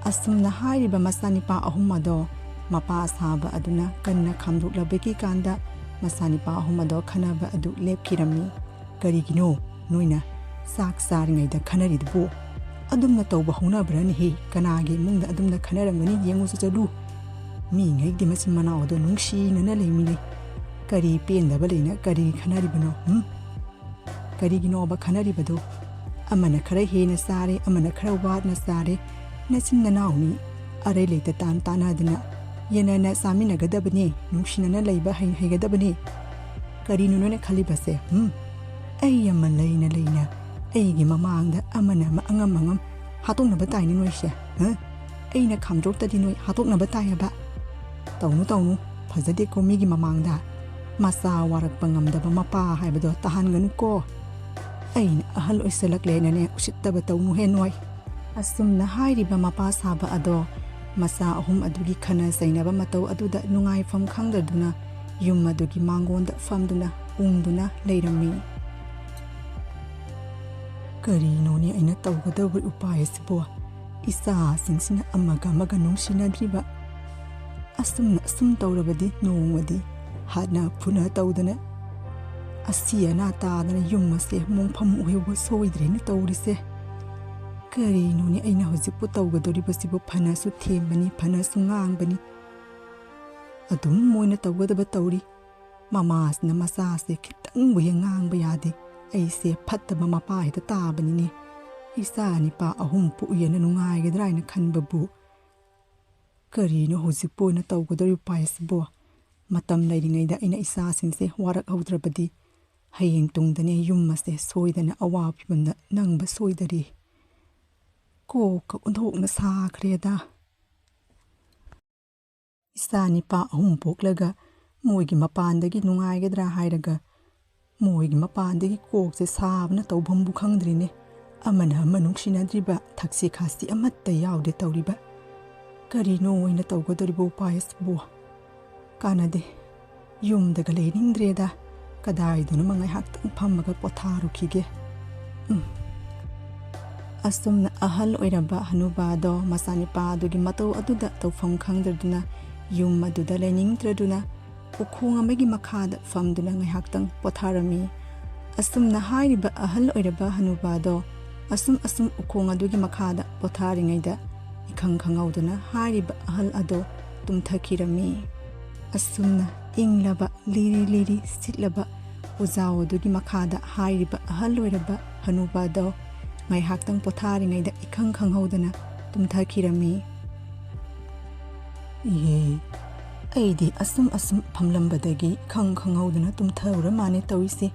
ꯑꯁꯨꯝꯅ ꯍꯥꯏꯔꯤꯕ ꯃꯆꯥꯅꯤꯄꯥ ꯑꯍꯨꯝ ꯑꯗꯣ ꯃꯄꯥ ꯁꯥꯕ ꯑꯗꯨꯅ ꯀꯟꯅ ꯈꯥꯝꯗꯣꯛꯂꯕꯒꯤ ꯀꯥꯟꯗ ꯃꯆꯥꯅꯤꯄꯥ ꯑꯍꯨꯝ ꯑꯗꯣ ꯈꯟꯅꯕ ꯑꯗꯨ ꯂꯦꯞꯈꯤꯔꯝꯃꯤ ꯀꯔꯤꯒꯤꯅꯣ ꯅꯣꯏꯅ ꯆꯥꯛ ꯆꯥꯔꯤꯉꯩꯗ ꯈꯟꯅꯔꯤꯗꯨꯕꯨ ꯑꯗꯨꯝꯅ ꯇꯧꯕ ꯍꯧꯅꯕ꯭ꯔꯅꯦ ꯀꯅꯥꯒꯤ ꯏꯃꯨꯡꯗ ꯑꯗꯨꯝꯅ ꯈꯟꯅꯔꯝꯒꯅꯤ ꯌꯦꯡꯉꯨ ꯆꯠꯂꯨ ꯃꯤꯉꯩꯒꯤ ꯃꯆꯤꯟ ꯃꯅꯥꯎ ꯑꯗꯣ ꯅꯨꯡꯁꯤꯅꯅ ꯂꯩꯃꯤꯟꯅꯩ ꯀꯔꯤ ꯄꯦꯟꯗꯕ ꯂꯩꯅ ꯀꯔꯤ ꯈꯟꯅꯔꯤꯕꯅꯣ ꯀꯔꯤꯒꯤꯅꯣꯕ ꯈꯟꯅꯔꯤꯕꯗꯣ ꯑꯃꯅ ꯈꯔ ꯍꯦꯟꯅ ꯆꯥꯔꯦ ꯑꯃꯅꯈꯔ ꯋꯥꯠꯅ ꯆꯥꯔꯦ ꯅꯆꯤꯟ ꯅꯅꯥꯎꯅꯤ ꯑꯔꯩ ꯂꯩꯇ ꯇꯥꯟꯅꯗꯅ ꯌꯦꯟꯅꯅ ꯆꯥꯃꯤꯟꯅꯒꯗꯕꯅꯤ ꯅꯨꯡꯁꯤꯅꯅ ꯂꯩꯕ ꯍꯩꯒꯗꯕꯅꯤ ꯀꯔꯤꯅꯣ ꯅꯣꯏꯅ ꯈꯜꯂꯤꯕꯁꯦ ꯑꯩ ꯑꯃ ꯂꯩꯅ ꯑꯩꯒꯤ ꯃꯃꯥꯡꯗ ꯑꯃꯅ ꯑꯉꯝ ꯍꯥꯠꯇꯣꯛꯅꯕ ꯇꯥꯏꯅꯤ ꯅꯣꯏꯁꯦ ꯑꯩꯅ ꯈꯥꯝꯗꯣꯛꯇꯗꯤ ꯅꯣꯏ ꯍꯥꯠꯇꯣꯛꯅꯕ ꯇꯥꯏ ꯍꯥꯏꯕ ꯇꯧꯅꯨ ꯐꯖꯗꯦꯀꯣ ꯃꯤꯒꯤ ꯃꯃꯥꯡꯗ ꯃꯆꯥ ꯋꯥꯔꯛꯄ ꯉꯝꯗꯕ ꯃꯄꯥ ꯍꯥꯏꯕꯗꯣ ꯇꯥꯍꯟꯒꯅꯨꯀꯣ ꯑꯩꯅ ꯑꯍꯜ ꯑꯣꯏꯁꯜꯂꯛꯂꯦꯅꯅꯦ ꯎꯁꯤꯠꯇꯕ ꯇꯧꯅꯨꯍꯦ ꯅꯣꯏ ꯑꯁꯨꯝꯅ ꯍꯥꯏꯔꯤꯕ ꯃꯄꯥ ꯁꯥꯕ ꯑꯗꯣ ꯃꯆꯥ ꯑꯍꯨꯝ ꯑꯗꯨꯒꯤ ꯈꯟꯅ ꯆꯩꯅꯕ ꯃꯇꯧ ꯑꯗꯨꯗ ꯅꯨꯡꯉꯥꯏꯐꯝ ꯈꯪꯗꯗꯨꯅ ꯌꯨꯝ ꯑꯗꯨꯒꯤ ꯃꯥꯡꯒꯣꯟꯗ ꯐꯝꯗꯨꯅ ꯎꯪꯗꯨꯅ ꯂꯩꯔꯝꯃꯤ ꯀꯔꯤꯅꯣꯅꯦ ꯑꯩꯅ ꯇꯧꯒꯗꯕ ꯎꯄꯥꯏ ꯑꯁꯤꯕꯣ ꯏꯆꯥꯁꯤꯡꯁꯤꯅ ꯑꯃꯒ ꯑꯃꯒ ꯅꯨꯡꯁꯤꯅꯗ꯭ꯔꯤꯕ ꯑꯁꯨꯝ ꯇꯧꯔꯕꯗꯤ ꯅꯣꯡꯃꯗꯤ ꯍꯥꯠꯅ ꯐꯨꯅ ꯇꯧꯗꯅ ꯑꯁꯤ ꯑꯅꯥ ꯇꯥꯗꯅ ꯌꯨꯝ ꯑꯁꯦ ꯃꯣꯡꯐꯝ ꯑꯣꯏꯍꯧꯕ ꯁꯣꯏꯗ꯭ꯔꯦꯅ ꯇꯧꯔꯤꯁꯦ ꯀꯔꯤꯅꯣꯅꯦ ꯑꯩꯅ ꯍꯧꯖꯤꯛꯄꯨ ꯇꯧꯒꯗꯧꯔꯤꯕꯁꯤꯕꯨ ꯐꯅꯁꯨ ꯊꯦꯝꯕꯅꯤ ꯐꯅꯁꯨ ꯉꯥꯡꯕꯅꯤ ꯑꯗꯨꯝ ꯃꯣꯏꯅ ꯇꯧꯒꯗꯕ ꯇꯧꯔꯤ ꯃꯃꯥꯁꯤꯅ ꯃꯆꯥꯁꯦ ꯈꯤꯇꯪꯕꯨ ꯍꯦꯛ ꯉꯥꯡꯕ ꯌꯥꯗꯦ ꯑꯩꯁꯦ ꯐꯠꯇꯕ ꯃꯄꯥ ꯍꯦꯛꯇ ꯇꯥꯕꯅꯤꯅꯦ ꯏꯆꯥ ꯅꯤꯄꯥ ꯑꯍꯨꯝ ꯄꯣꯛꯏꯅ ꯅꯨꯡꯉꯥꯏꯒꯗ꯭ꯔꯥ ꯍꯥꯏꯅ ꯈꯟꯕꯕꯨ ꯀꯔꯤꯅꯣ ꯍꯧꯖꯤꯛꯄꯨ ꯑꯣꯏꯅ ꯇꯧꯒꯗꯧꯔꯤꯕ ꯎꯄꯥꯏ ꯑꯁꯤꯕꯨ ꯃꯇꯝ ꯂꯩꯔꯤꯉꯩꯗ ꯑꯩꯅ ꯏꯆꯥꯁꯤꯡꯁꯦ ꯋꯥꯔꯛꯍꯧꯗ꯭ꯔꯕꯗꯤ ꯍꯌꯦꯡ ꯇꯨꯡꯗꯅꯦ ꯌꯨꯝ ꯑꯁꯦ ꯁꯣꯏꯗꯅ ꯑꯋꯥꯕ ꯐꯤꯚꯝꯗ ꯅꯪꯕ ꯁꯣꯏꯗꯔꯤ ꯀꯣꯛꯀ ꯑꯣꯟꯊꯣꯛꯅ ꯁꯥꯈ꯭ꯔꯦꯗ ꯏꯆꯥ ꯅꯤꯄꯥ ꯑꯍꯨꯝ ꯄꯣꯛꯂꯒ ꯃꯣꯏꯒꯤ ꯃꯄꯥꯟꯗꯒꯤ ꯅꯨꯡꯉꯥꯏꯒꯗ꯭ꯔꯥ ꯍꯥꯏꯔꯒ ꯃꯣꯏꯒꯤ ꯃꯄꯥꯟꯗꯒꯤ ꯀꯣꯛꯁꯦ ꯁꯥꯕꯅ ꯇꯧꯐꯝꯕꯨ ꯈꯪꯗ꯭ꯔꯤꯅꯦ ꯑꯃꯅ ꯑꯃ ꯅꯨꯡꯁꯤꯅꯗ꯭ꯔꯤꯕ ꯊꯛꯁꯤ ꯈꯥꯁꯤ ꯑꯃꯠꯇ ꯌꯥꯎꯗꯦ ꯇꯧꯔꯤꯕ ꯀꯔꯤꯅꯣ ꯑꯣꯏꯅ ꯇꯧꯒꯗꯧꯔꯤꯕ ꯎꯄꯥꯏ ꯑꯁꯤꯕꯨ ꯀꯥꯟꯅꯗꯦ ꯌꯨꯝꯗꯒ ꯂꯩꯅꯤꯡꯗ꯭ꯔꯦꯗ ꯀꯗꯥꯏꯗꯅꯣꯃ ꯉꯥꯏꯍꯥꯛꯇꯪ ꯐꯝꯃꯒ ꯄꯣꯊꯥꯔꯨꯈꯤꯒꯦ ꯑꯁꯨꯝꯅ ꯑꯍꯜ ꯑꯣꯏꯔꯕ ꯍꯅꯨꯕꯥꯗꯣ ꯃꯆꯥꯅꯤꯄꯥ ꯑꯗꯨꯒꯤ ꯃꯇꯧ ꯑꯗꯨꯗ ꯇꯧꯐꯝ ꯈꯪꯗ꯭ꯔꯗꯨꯅ ꯌꯨꯝ ꯑꯗꯨꯗ ꯂꯩꯅꯤꯡꯗ꯭ꯔꯗꯨꯅ ꯎꯈꯣꯡ ꯑꯃꯒꯤ ꯃꯈꯥꯗ ꯐꯝꯗꯨꯅ ꯉꯥꯏꯍꯥꯛꯇꯪ ꯄꯣꯊꯥꯔꯝꯃꯤ ꯑꯁꯨꯝꯅ ꯍꯥꯏꯔꯤꯕ ꯑꯍꯜ ꯑꯣꯏꯔꯕ ꯍꯅꯨꯕꯥꯗꯣ ꯑꯁꯨꯝ ꯎꯈꯣꯡ ꯑꯗꯨꯒꯤ ꯃꯈꯥꯗ ꯄꯣꯊꯥꯔꯤꯉꯩꯗ ꯏꯈꯪ ꯈꯪꯍꯧꯗꯨꯅ ꯍꯥꯏꯔꯤꯕ ꯑꯍꯜ ꯑꯗꯣ ꯇꯨꯝꯊꯈꯤꯔꯝꯃꯤ ꯑꯁꯨꯝꯅ ꯏꯪꯂꯕ ꯂꯤꯔꯤ ꯂꯤꯔꯤ ꯁꯤꯠꯂꯕ ꯎꯖꯥꯎ ꯑꯗꯨꯒꯤ ꯃꯈꯥꯗ ꯍꯥꯏꯔꯤꯕ ꯑꯍꯜ ꯑꯣꯏꯔꯕ ꯍꯅꯨꯕꯥꯗꯣ ꯉꯥꯏꯍꯥꯛꯇꯪ ꯄꯣꯊꯥꯔꯤꯉꯩꯗ ꯏꯈꯪ ꯈꯪꯍꯧꯗꯅ ꯇꯨꯝꯊꯈꯤꯔꯝꯃꯤ ꯏꯍꯦ ꯑꯩꯗꯤ ꯑꯁꯨꯝ ꯐꯝꯂꯝꯕꯗꯒꯤ ꯏꯈꯪ ꯈꯪꯍꯧꯗꯅ ꯇꯨꯝꯊꯧꯔ ꯃꯥꯅꯦ ꯇꯧꯔꯤꯁꯦ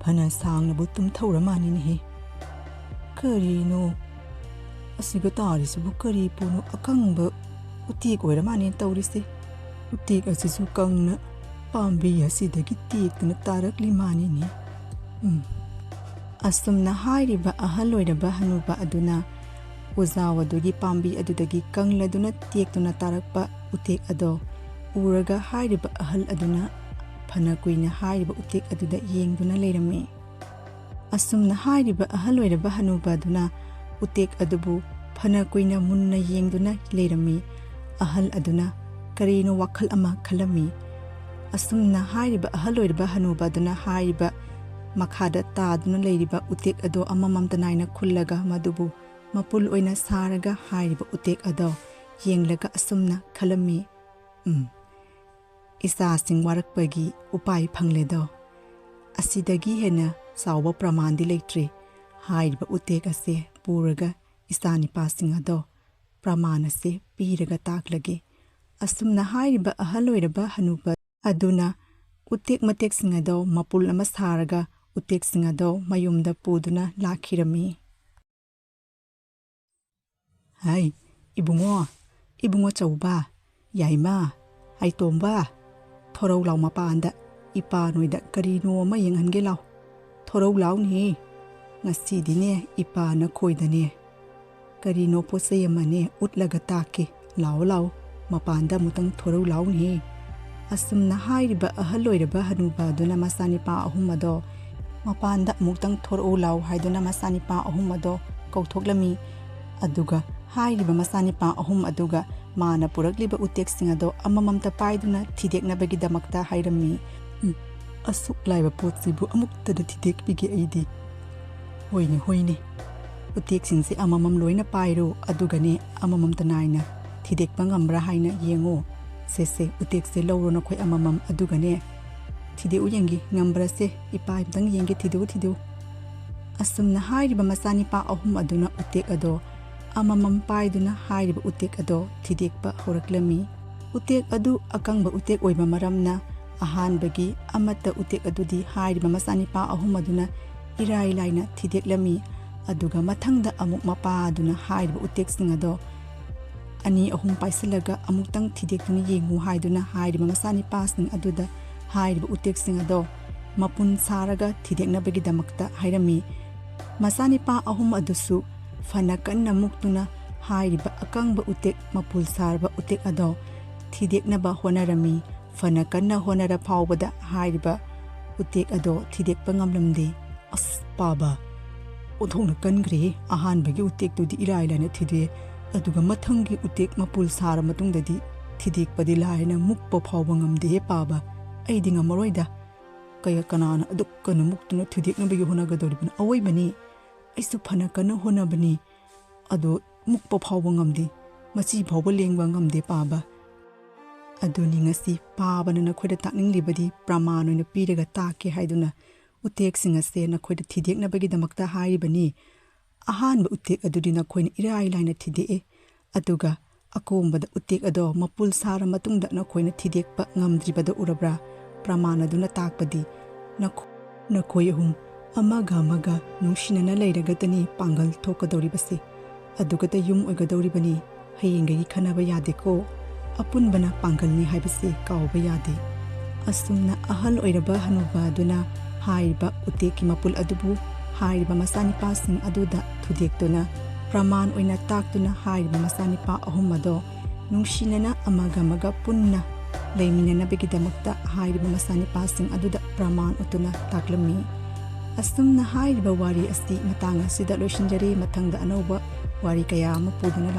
ꯐꯅ ꯁꯥꯡꯅꯕꯨ ꯇꯨꯝꯊꯧꯔ ꯃꯥꯅꯤꯅꯦꯍꯦ ꯀꯔꯤꯅꯣ ꯑꯁꯤꯒ ꯇꯥꯔꯤꯁꯤꯕꯨ ꯀꯔꯤ ꯄꯣꯠꯅꯣ ꯑꯀꯪꯕ ꯎꯇꯦꯛ ꯑꯣꯏꯔ ꯃꯥꯅꯦ ꯇꯧꯔꯤꯁꯦ ꯎꯇꯦꯛ ꯑꯁꯤꯁꯨ ꯀꯪꯅ ꯄꯥꯝꯕꯤ ꯑꯁꯤꯗꯒꯤ ꯇꯦꯛꯇꯨꯅ ꯇꯥꯔꯛꯂꯤ ꯃꯥꯅꯤꯅꯦ ꯑꯁꯨꯝꯅ ꯍꯥꯏꯔꯤꯕ ꯑꯍꯜ ꯑꯣꯏꯔꯕ ꯍꯅꯨꯕ ꯑꯗꯨꯅ ꯎꯖꯥꯎ ꯑꯗꯨꯒꯤ ꯄꯥꯝꯕꯤ ꯑꯗꯨꯗꯒꯤ ꯀꯪꯂꯗꯨꯅ ꯇꯦꯛꯇꯨꯅ ꯇꯥꯔꯛꯄ ꯎꯇꯦꯛ ꯑꯗꯣ ꯎꯔꯒ ꯍꯥꯏꯔꯤꯕ ꯑꯍꯜ ꯑꯗꯨꯅ ꯐꯅ ꯀꯨꯏꯅ ꯍꯥꯏꯔꯤꯕ ꯎꯇꯦꯛ ꯑꯗꯨꯗ ꯌꯦꯡꯗꯨꯅ ꯂꯩꯔꯝꯃꯤ ꯑꯁꯨꯝꯅ ꯍꯥꯏꯔꯤꯕ ꯑꯍꯜ ꯑꯣꯏꯔꯕ ꯍꯅꯨꯕ ꯑꯗꯨꯅ ꯎꯇꯦꯛ ꯑꯗꯨꯕꯨ ꯐꯅ ꯀꯨꯏꯅ ꯃꯨꯟꯅ ꯌꯦꯡꯗꯨꯅ ꯂꯩꯔꯝꯃꯤ ꯑꯍꯜ ꯑꯗꯨꯅ ꯀꯔꯤꯅꯣ ꯋꯥꯈꯜ ꯑꯃ ꯈꯜꯂꯝꯃꯤ ꯑꯁꯨꯝꯅ ꯍꯥꯏꯔꯤꯕ ꯑꯍꯜ ꯑꯣꯏꯔꯕ ꯍꯅꯨꯕ ꯑꯗꯨꯅ ꯍꯥꯏꯔꯤꯕ ꯃꯈꯥꯗ ꯇꯥꯗꯨꯅ ꯂꯩꯔꯤꯕ ꯎꯇꯦꯛ ꯑꯗꯣ ꯑꯃꯃꯝꯇ ꯅꯥꯏꯅ ꯈꯨꯜꯂꯒ ꯃꯗꯨꯕꯨ ꯃꯄꯨꯜ ꯑꯣꯏꯅ ꯁꯥꯔꯒ ꯍꯥꯏꯔꯤꯕ ꯎꯇꯦꯛ ꯑꯗꯣ ꯌꯦꯡꯂꯒ ꯑꯁꯨꯝꯅ ꯈꯜꯂꯝꯃꯤ ꯏꯆꯥꯁꯤꯡ ꯋꯥꯔꯛꯄꯒꯤ ꯎꯄꯥꯏ ꯐꯪꯂꯦꯗꯣ ꯑꯁꯤꯗꯒꯤ ꯍꯦꯟꯅ ꯆꯥꯎꯕ ꯄ꯭ꯔꯃꯥꯟꯗꯤ ꯂꯩꯇ꯭ꯔꯤ ꯍꯥꯏꯔꯤꯕ ꯎꯇꯦꯛ ꯑꯁꯦ ꯄꯨꯔꯒ ꯏꯆꯥꯅꯤꯄꯥꯁꯤꯡ ꯑꯗꯣ ꯄ꯭ꯔꯃꯥꯟ ꯑꯁꯦ ꯄꯤꯔꯒ ꯇꯥꯛꯂꯒꯦ ꯑꯁꯨꯝꯅ ꯍꯥꯏꯔꯤꯕ ꯑꯍꯜ ꯑꯣꯏꯔꯕ ꯍꯅꯨꯕ ꯑꯗꯨꯅ ꯎꯇꯦꯛ ꯃꯇꯦꯛꯁꯤꯡ ꯑꯗꯣ ꯃꯄꯨꯜ ꯑꯃ ꯁꯥꯔꯒ ꯎꯇꯦꯛꯁꯤꯡ ꯑꯗꯣ ꯃꯌꯨꯝꯗ ꯄꯨꯗꯨꯅ ꯂꯥꯛꯈꯤꯔꯝꯃꯤ ꯍꯥꯏ ꯏꯕꯨꯡꯉꯣ ꯆꯧꯕ ꯌꯥꯏꯃ ꯍꯩꯇꯣꯝꯕ ꯊꯣꯔꯧ ꯂꯥꯎ ꯃꯄꯥꯟꯗ ꯏꯄꯥ ꯅꯣꯏꯗ ꯀꯔꯤꯅꯣ ꯑꯃ ꯌꯦꯡꯍꯟꯒꯦ ꯂꯥꯎ ꯊꯣꯔꯧ ꯂꯥꯎꯅꯦ ꯉꯁꯤꯗꯤꯅꯦ ꯏꯄꯥ ꯅꯈꯣꯏꯗꯅꯦ ꯀꯔꯤꯅꯣ ꯄꯣꯠ ꯆꯩ ꯑꯃꯅꯦ ꯎꯠꯂꯒ ꯇꯥꯛꯀꯦ ꯂꯥꯎ ꯃꯄꯥꯟꯗ ꯑꯃꯨꯛꯇꯪ ꯊꯣꯔꯧ ꯂꯥꯎꯅꯦ ꯑꯁꯨꯝꯅ ꯍꯥꯏꯔꯤꯕ ꯑꯍꯜ ꯑꯣꯏꯔꯕ ꯍꯅꯨꯕ ꯑꯗꯨꯅ ꯃꯆꯥꯅꯤꯄꯥ ꯑꯍꯨꯝ ꯑꯗꯣ ꯃꯄꯥꯟꯗ ꯑꯃꯨꯛꯇꯪ ꯊꯣꯔꯛꯎ ꯂꯥꯎ ꯍꯥꯏꯗꯨꯅ ꯃꯆꯥꯅꯤꯄꯥ ꯑꯍꯨꯝ ꯑꯗꯣ ꯀꯧꯊꯣꯛꯂꯝꯃꯤ ꯑꯗꯨꯒ ꯍꯥꯏꯔꯤꯕ ꯃꯆꯥꯅꯤꯄꯥ ꯑꯍꯨꯝ ꯑꯗꯨꯒ ꯃꯥꯅ ꯄꯨꯔꯛꯂꯤꯕ ꯎꯇꯦꯛꯁꯤꯡ ꯑꯗꯣ ꯑꯃꯃꯝꯇ ꯄꯥꯏꯗꯨꯅ ꯊꯤꯗꯦꯛꯅꯕꯒꯤꯗꯃꯛꯇ ꯍꯥꯏꯔꯝꯃꯤ ꯑꯁꯨꯛ ꯂꯥꯏꯕ ꯄꯣꯠꯁꯤꯕꯨ ꯑꯃꯨꯛꯇꯗ ꯊꯤꯗꯦꯛꯄꯤꯒꯦ ꯑꯩꯗꯤ ꯍꯣꯏꯅꯦ ꯎꯇꯦꯛꯁꯤꯡꯁꯦ ꯑꯃꯃꯝ ꯂꯣꯏꯅ ꯄꯥꯏꯔꯣ ꯑꯗꯨꯒꯅꯦ ꯑꯃꯃꯝꯇ ꯅꯥꯏꯅ ꯊꯤꯗꯦꯛꯄ ꯉꯝꯕ꯭ꯔꯥ ꯍꯥꯏꯅ ꯌꯦꯡꯉꯣ ꯁꯦ ꯎꯇꯦꯛꯁꯦ ꯂꯧꯔꯣ ꯅꯈꯣꯏ ꯑꯃꯃꯝ ꯑꯗꯨꯒꯅꯦ ꯊꯤꯗꯦꯛꯎ ꯌꯦꯡꯒꯦ ꯉꯝꯕ꯭ꯔꯥꯁꯦ ꯏꯄꯥ ꯑꯝꯇꯪ ꯌꯦꯡꯒꯦ ꯊꯤꯗꯦꯛꯎ ꯑꯁꯨꯝꯅ ꯍꯥꯏꯔꯤꯕ ꯃꯆꯥꯅꯤꯄꯥ ꯑꯍꯨꯝ ꯑꯗꯨꯅ ꯎꯇꯦꯛ ꯑꯗꯣ ꯑꯃꯃꯝ ꯄꯥꯏꯗꯨꯅ ꯍꯥꯏꯔꯤꯕ ꯎꯇꯦꯛ ꯑꯗꯣ ꯊꯤꯗꯦꯛꯄ ꯍꯧꯔꯛꯂꯝꯃꯤ ꯎꯇꯦꯛ ꯑꯗꯨ ꯑꯀꯪꯕ ꯎꯇꯦꯛ ꯑꯣꯏꯕ ꯃꯔꯝꯅ ꯑꯍꯥꯟꯕꯒꯤ ꯑꯃꯠꯇ ꯎꯇꯦꯛ ꯑꯗꯨꯗꯤ ꯍꯥꯏꯔꯤꯕ ꯃꯆꯥꯅꯤꯄꯥ ꯑꯍꯨꯝ ꯑꯗꯨꯅ ꯏꯔꯥꯏ ꯂꯥꯏꯅ ꯊꯤꯗꯦꯛꯂꯝꯃꯤ ꯑꯗꯨꯒ ꯃꯊꯪꯗ ꯑꯃꯨꯛ ꯃꯄꯥ ꯑꯗꯨꯅ ꯍꯥꯏꯔꯤꯕ ꯎꯇꯦꯛꯁꯤꯡ ꯑꯗꯣ 2 3 ꯄꯥꯏꯁꯤꯜꯂꯒ ꯑꯃꯨꯛꯇꯪ ꯊꯤꯗꯦꯛꯇꯨꯅ ꯌꯦꯡꯉꯨ ꯍꯥꯏꯗꯨꯅ ꯍꯥꯏꯔꯤꯕ ꯃꯆꯥꯅꯤꯄꯥꯁꯤꯡ ꯑꯗꯨꯗ ꯍꯥꯏꯔꯤꯕ ꯎꯇꯦꯛꯁꯤꯡ ꯑꯗꯣ ꯃꯄꯨꯟ ꯁꯥꯔꯒ ꯊꯤꯗꯦꯛꯅꯕꯒꯤꯗꯃꯛꯇ ꯍꯥꯏꯔꯝꯃꯤ꯫ ꯃꯆꯥꯅꯤꯄꯥ 3 ꯑꯗꯨꯁꯨ ꯐꯅ ꯀꯟꯅ ꯃꯨꯛꯇꯨꯅ ꯍꯥꯏꯔꯤꯕ ꯑꯀꯪꯕ ꯎꯇꯦꯛ ꯃꯄꯨꯜ ꯁꯥꯔꯕ ꯎꯇꯦꯛ ꯑꯗꯣ ꯊꯤꯗꯦꯛꯅꯕ ꯍꯣꯠꯅꯔꯝꯃꯤ꯫ ꯐꯅ ꯀꯟꯅ ꯍꯣꯠꯅꯔ ꯐꯥꯎꯕꯗ ꯍꯥꯏꯔꯤꯕ ꯎꯇꯦꯛ ꯑꯗꯣ ꯊꯤꯗꯦꯛꯄ ꯉꯝꯂꯝꯗꯦ꯫ ꯑꯁ ꯄꯥꯕ, ꯑꯣꯟꯊꯣꯛꯅ ꯀꯟꯈ꯭ꯔꯦ꯫ ꯑꯍꯥꯟꯕꯒꯤ ꯎꯇꯦꯛꯇꯨꯗꯤ ꯏꯔꯥꯏ ꯂꯥꯏꯅ ꯊꯤꯗꯦꯛꯑꯦ, ꯑꯗꯨꯒ ꯃꯊꯪꯒꯤ ꯎꯇꯦꯛ ꯃꯄꯨꯜ ꯁꯥꯔ ꯃꯇꯨꯡꯗꯗꯤ ꯊꯤꯗꯦꯛꯄꯗꯤ ꯂꯥꯏꯅ ꯃꯨꯛꯄ ꯐꯥꯎꯕ ꯉꯝꯗꯦꯍꯦ ꯄꯥꯕ꯫ ꯑꯩꯗꯤ ꯉꯝꯃꯔꯣꯏꯗ, ꯀꯅꯥꯅ ꯑꯗꯨꯛ ꯀꯟꯅ ꯃꯨꯛꯇꯨꯅ ꯊꯤꯗꯦꯛꯅꯕꯒꯤ ꯍꯣꯠꯅꯒꯗꯧꯔꯤꯕꯅꯣ? ꯑꯋꯣꯏꯕꯅꯤ, ꯑꯩꯁꯨ ꯐꯅ ꯀꯟꯅ ꯍꯣꯠꯅꯕꯅꯤ, ꯑꯗꯣ ꯃꯨꯛꯄ ꯐꯥꯎꯕ ꯉꯝꯗꯦ, ꯃꯆꯤ ꯐꯥꯎꯕ ꯂꯦꯡꯕ ꯉꯝꯗꯦ ꯄꯥꯕ꯫ ꯑꯗꯨꯅꯤ ꯉꯁꯤ ꯄꯥꯕꯅ ꯅꯈꯣꯏꯗ ꯇꯥꯛꯅꯤꯡꯂꯤꯕꯗꯤ ꯄ꯭ꯔꯃꯥꯟ ꯑꯣꯏꯅ ꯄꯤꯔꯒ ꯇꯥꯛꯀꯦ ꯍꯥꯏꯗꯨꯅ ꯎꯇꯦꯛꯁꯤꯡ ꯑꯁꯦ ꯅꯈꯣꯏꯗ ꯊꯤꯗꯦꯛꯅꯕꯒꯤꯗꯃꯛꯇ ꯍꯥꯏꯔꯤꯕꯅꯤ꯫ ꯑꯍꯥꯟꯕ ꯎꯇꯦꯛ ꯑꯗꯨꯗꯤ ꯅꯈꯣꯏꯅ ꯏꯔꯥꯏ ꯂꯥꯏꯅ ꯊꯤꯗꯦꯛꯑꯦ, ꯑꯗꯨꯒ ꯑꯀꯣꯟꯕꯗ ꯎꯇꯦꯛ ꯑꯗꯣ ꯃꯄꯨꯜ ꯁꯥꯔ ꯃꯇꯨꯡꯗ ꯅꯈꯣꯏꯅ ꯊꯤꯗꯦꯛꯄ ꯉꯝꯗ꯭ꯔꯤꯕꯗꯣ ꯎꯔꯕ꯭ꯔꯥ? ꯄ꯭ꯔꯃꯥꯟ ꯑꯗꯨꯅ ꯇꯥꯛꯄꯗꯤ ꯅꯈꯣꯏ 3 ꯑꯃꯒ ꯑꯃꯒ ꯅꯨꯡꯁꯤꯅꯅ ꯂꯩꯔꯒꯇꯅꯤ ꯄꯥꯡꯒꯜ ꯊꯣꯛꯀꯗꯧꯔꯤꯕꯁꯦ, ꯑꯗꯨꯒꯇ ꯌꯨꯝ ꯑꯣꯏꯒꯗꯧꯔꯤꯕꯅꯤ꯫ ꯍꯌꯦꯡꯗꯒꯤ ꯈꯟꯅꯕ ꯌꯥꯗꯦꯀꯣ꯫ ꯑꯄꯨꯟꯕꯅ ꯄꯥꯡꯒꯜꯅꯤ ꯍꯥꯏꯕꯁꯤ ꯀꯥꯎꯕ ꯌꯥꯗꯦ꯫ ꯑꯁꯨꯝꯅ ꯑꯍꯜ ꯑꯣꯏꯔꯕ ꯍꯅꯨꯕ ꯑꯗꯨꯅ ꯍꯥꯏꯔꯤꯕ ꯎꯇꯦꯛꯀꯤ ꯃꯄꯨꯜ ꯑꯗꯨꯕꯨ ꯍꯥꯏꯔꯤꯕ ꯃꯆꯥꯅꯤꯄꯥꯁꯤꯡ ꯑꯗꯨꯗ ꯊꯨꯗꯦꯛꯇꯨꯅ ꯄ꯭ꯔꯃꯥꯟ ꯑꯣꯏꯅ ꯇꯥꯛꯇꯨꯅ ꯍꯥꯏꯔꯤꯕ ꯃꯆꯥꯅꯤꯄꯥ 3 ꯑꯗꯣ ꯅꯨꯡꯁꯤꯅꯅ ꯑꯃꯒ ꯑꯃꯒ ꯄꯨꯟꯅ ꯂꯩꯃꯤꯟꯅꯅꯕꯒꯤꯗꯃꯛꯇ ꯍꯥꯏꯔꯤꯕ ꯃꯆꯥꯅꯤꯄꯥꯁꯤꯡ ꯑꯗꯨꯗ ꯄ꯭ꯔꯃꯥꯟ ꯎꯠꯇꯨꯅ ꯇꯥꯛꯂꯝꯃꯤ꯫ ꯑꯁꯨꯝꯅ ꯍꯥꯏꯔꯤꯕ ꯋꯥꯔꯤ ꯑꯁꯤ ꯃꯇꯥꯡ ꯑꯁꯤꯗ ꯂꯣꯏꯁꯤꯟꯖꯔꯦ꯫ ꯃꯊꯪꯗ ꯑꯅꯧꯕ ꯋꯥꯔꯤ ꯀꯌꯥ ꯑꯃ ꯄꯨꯗꯨꯅ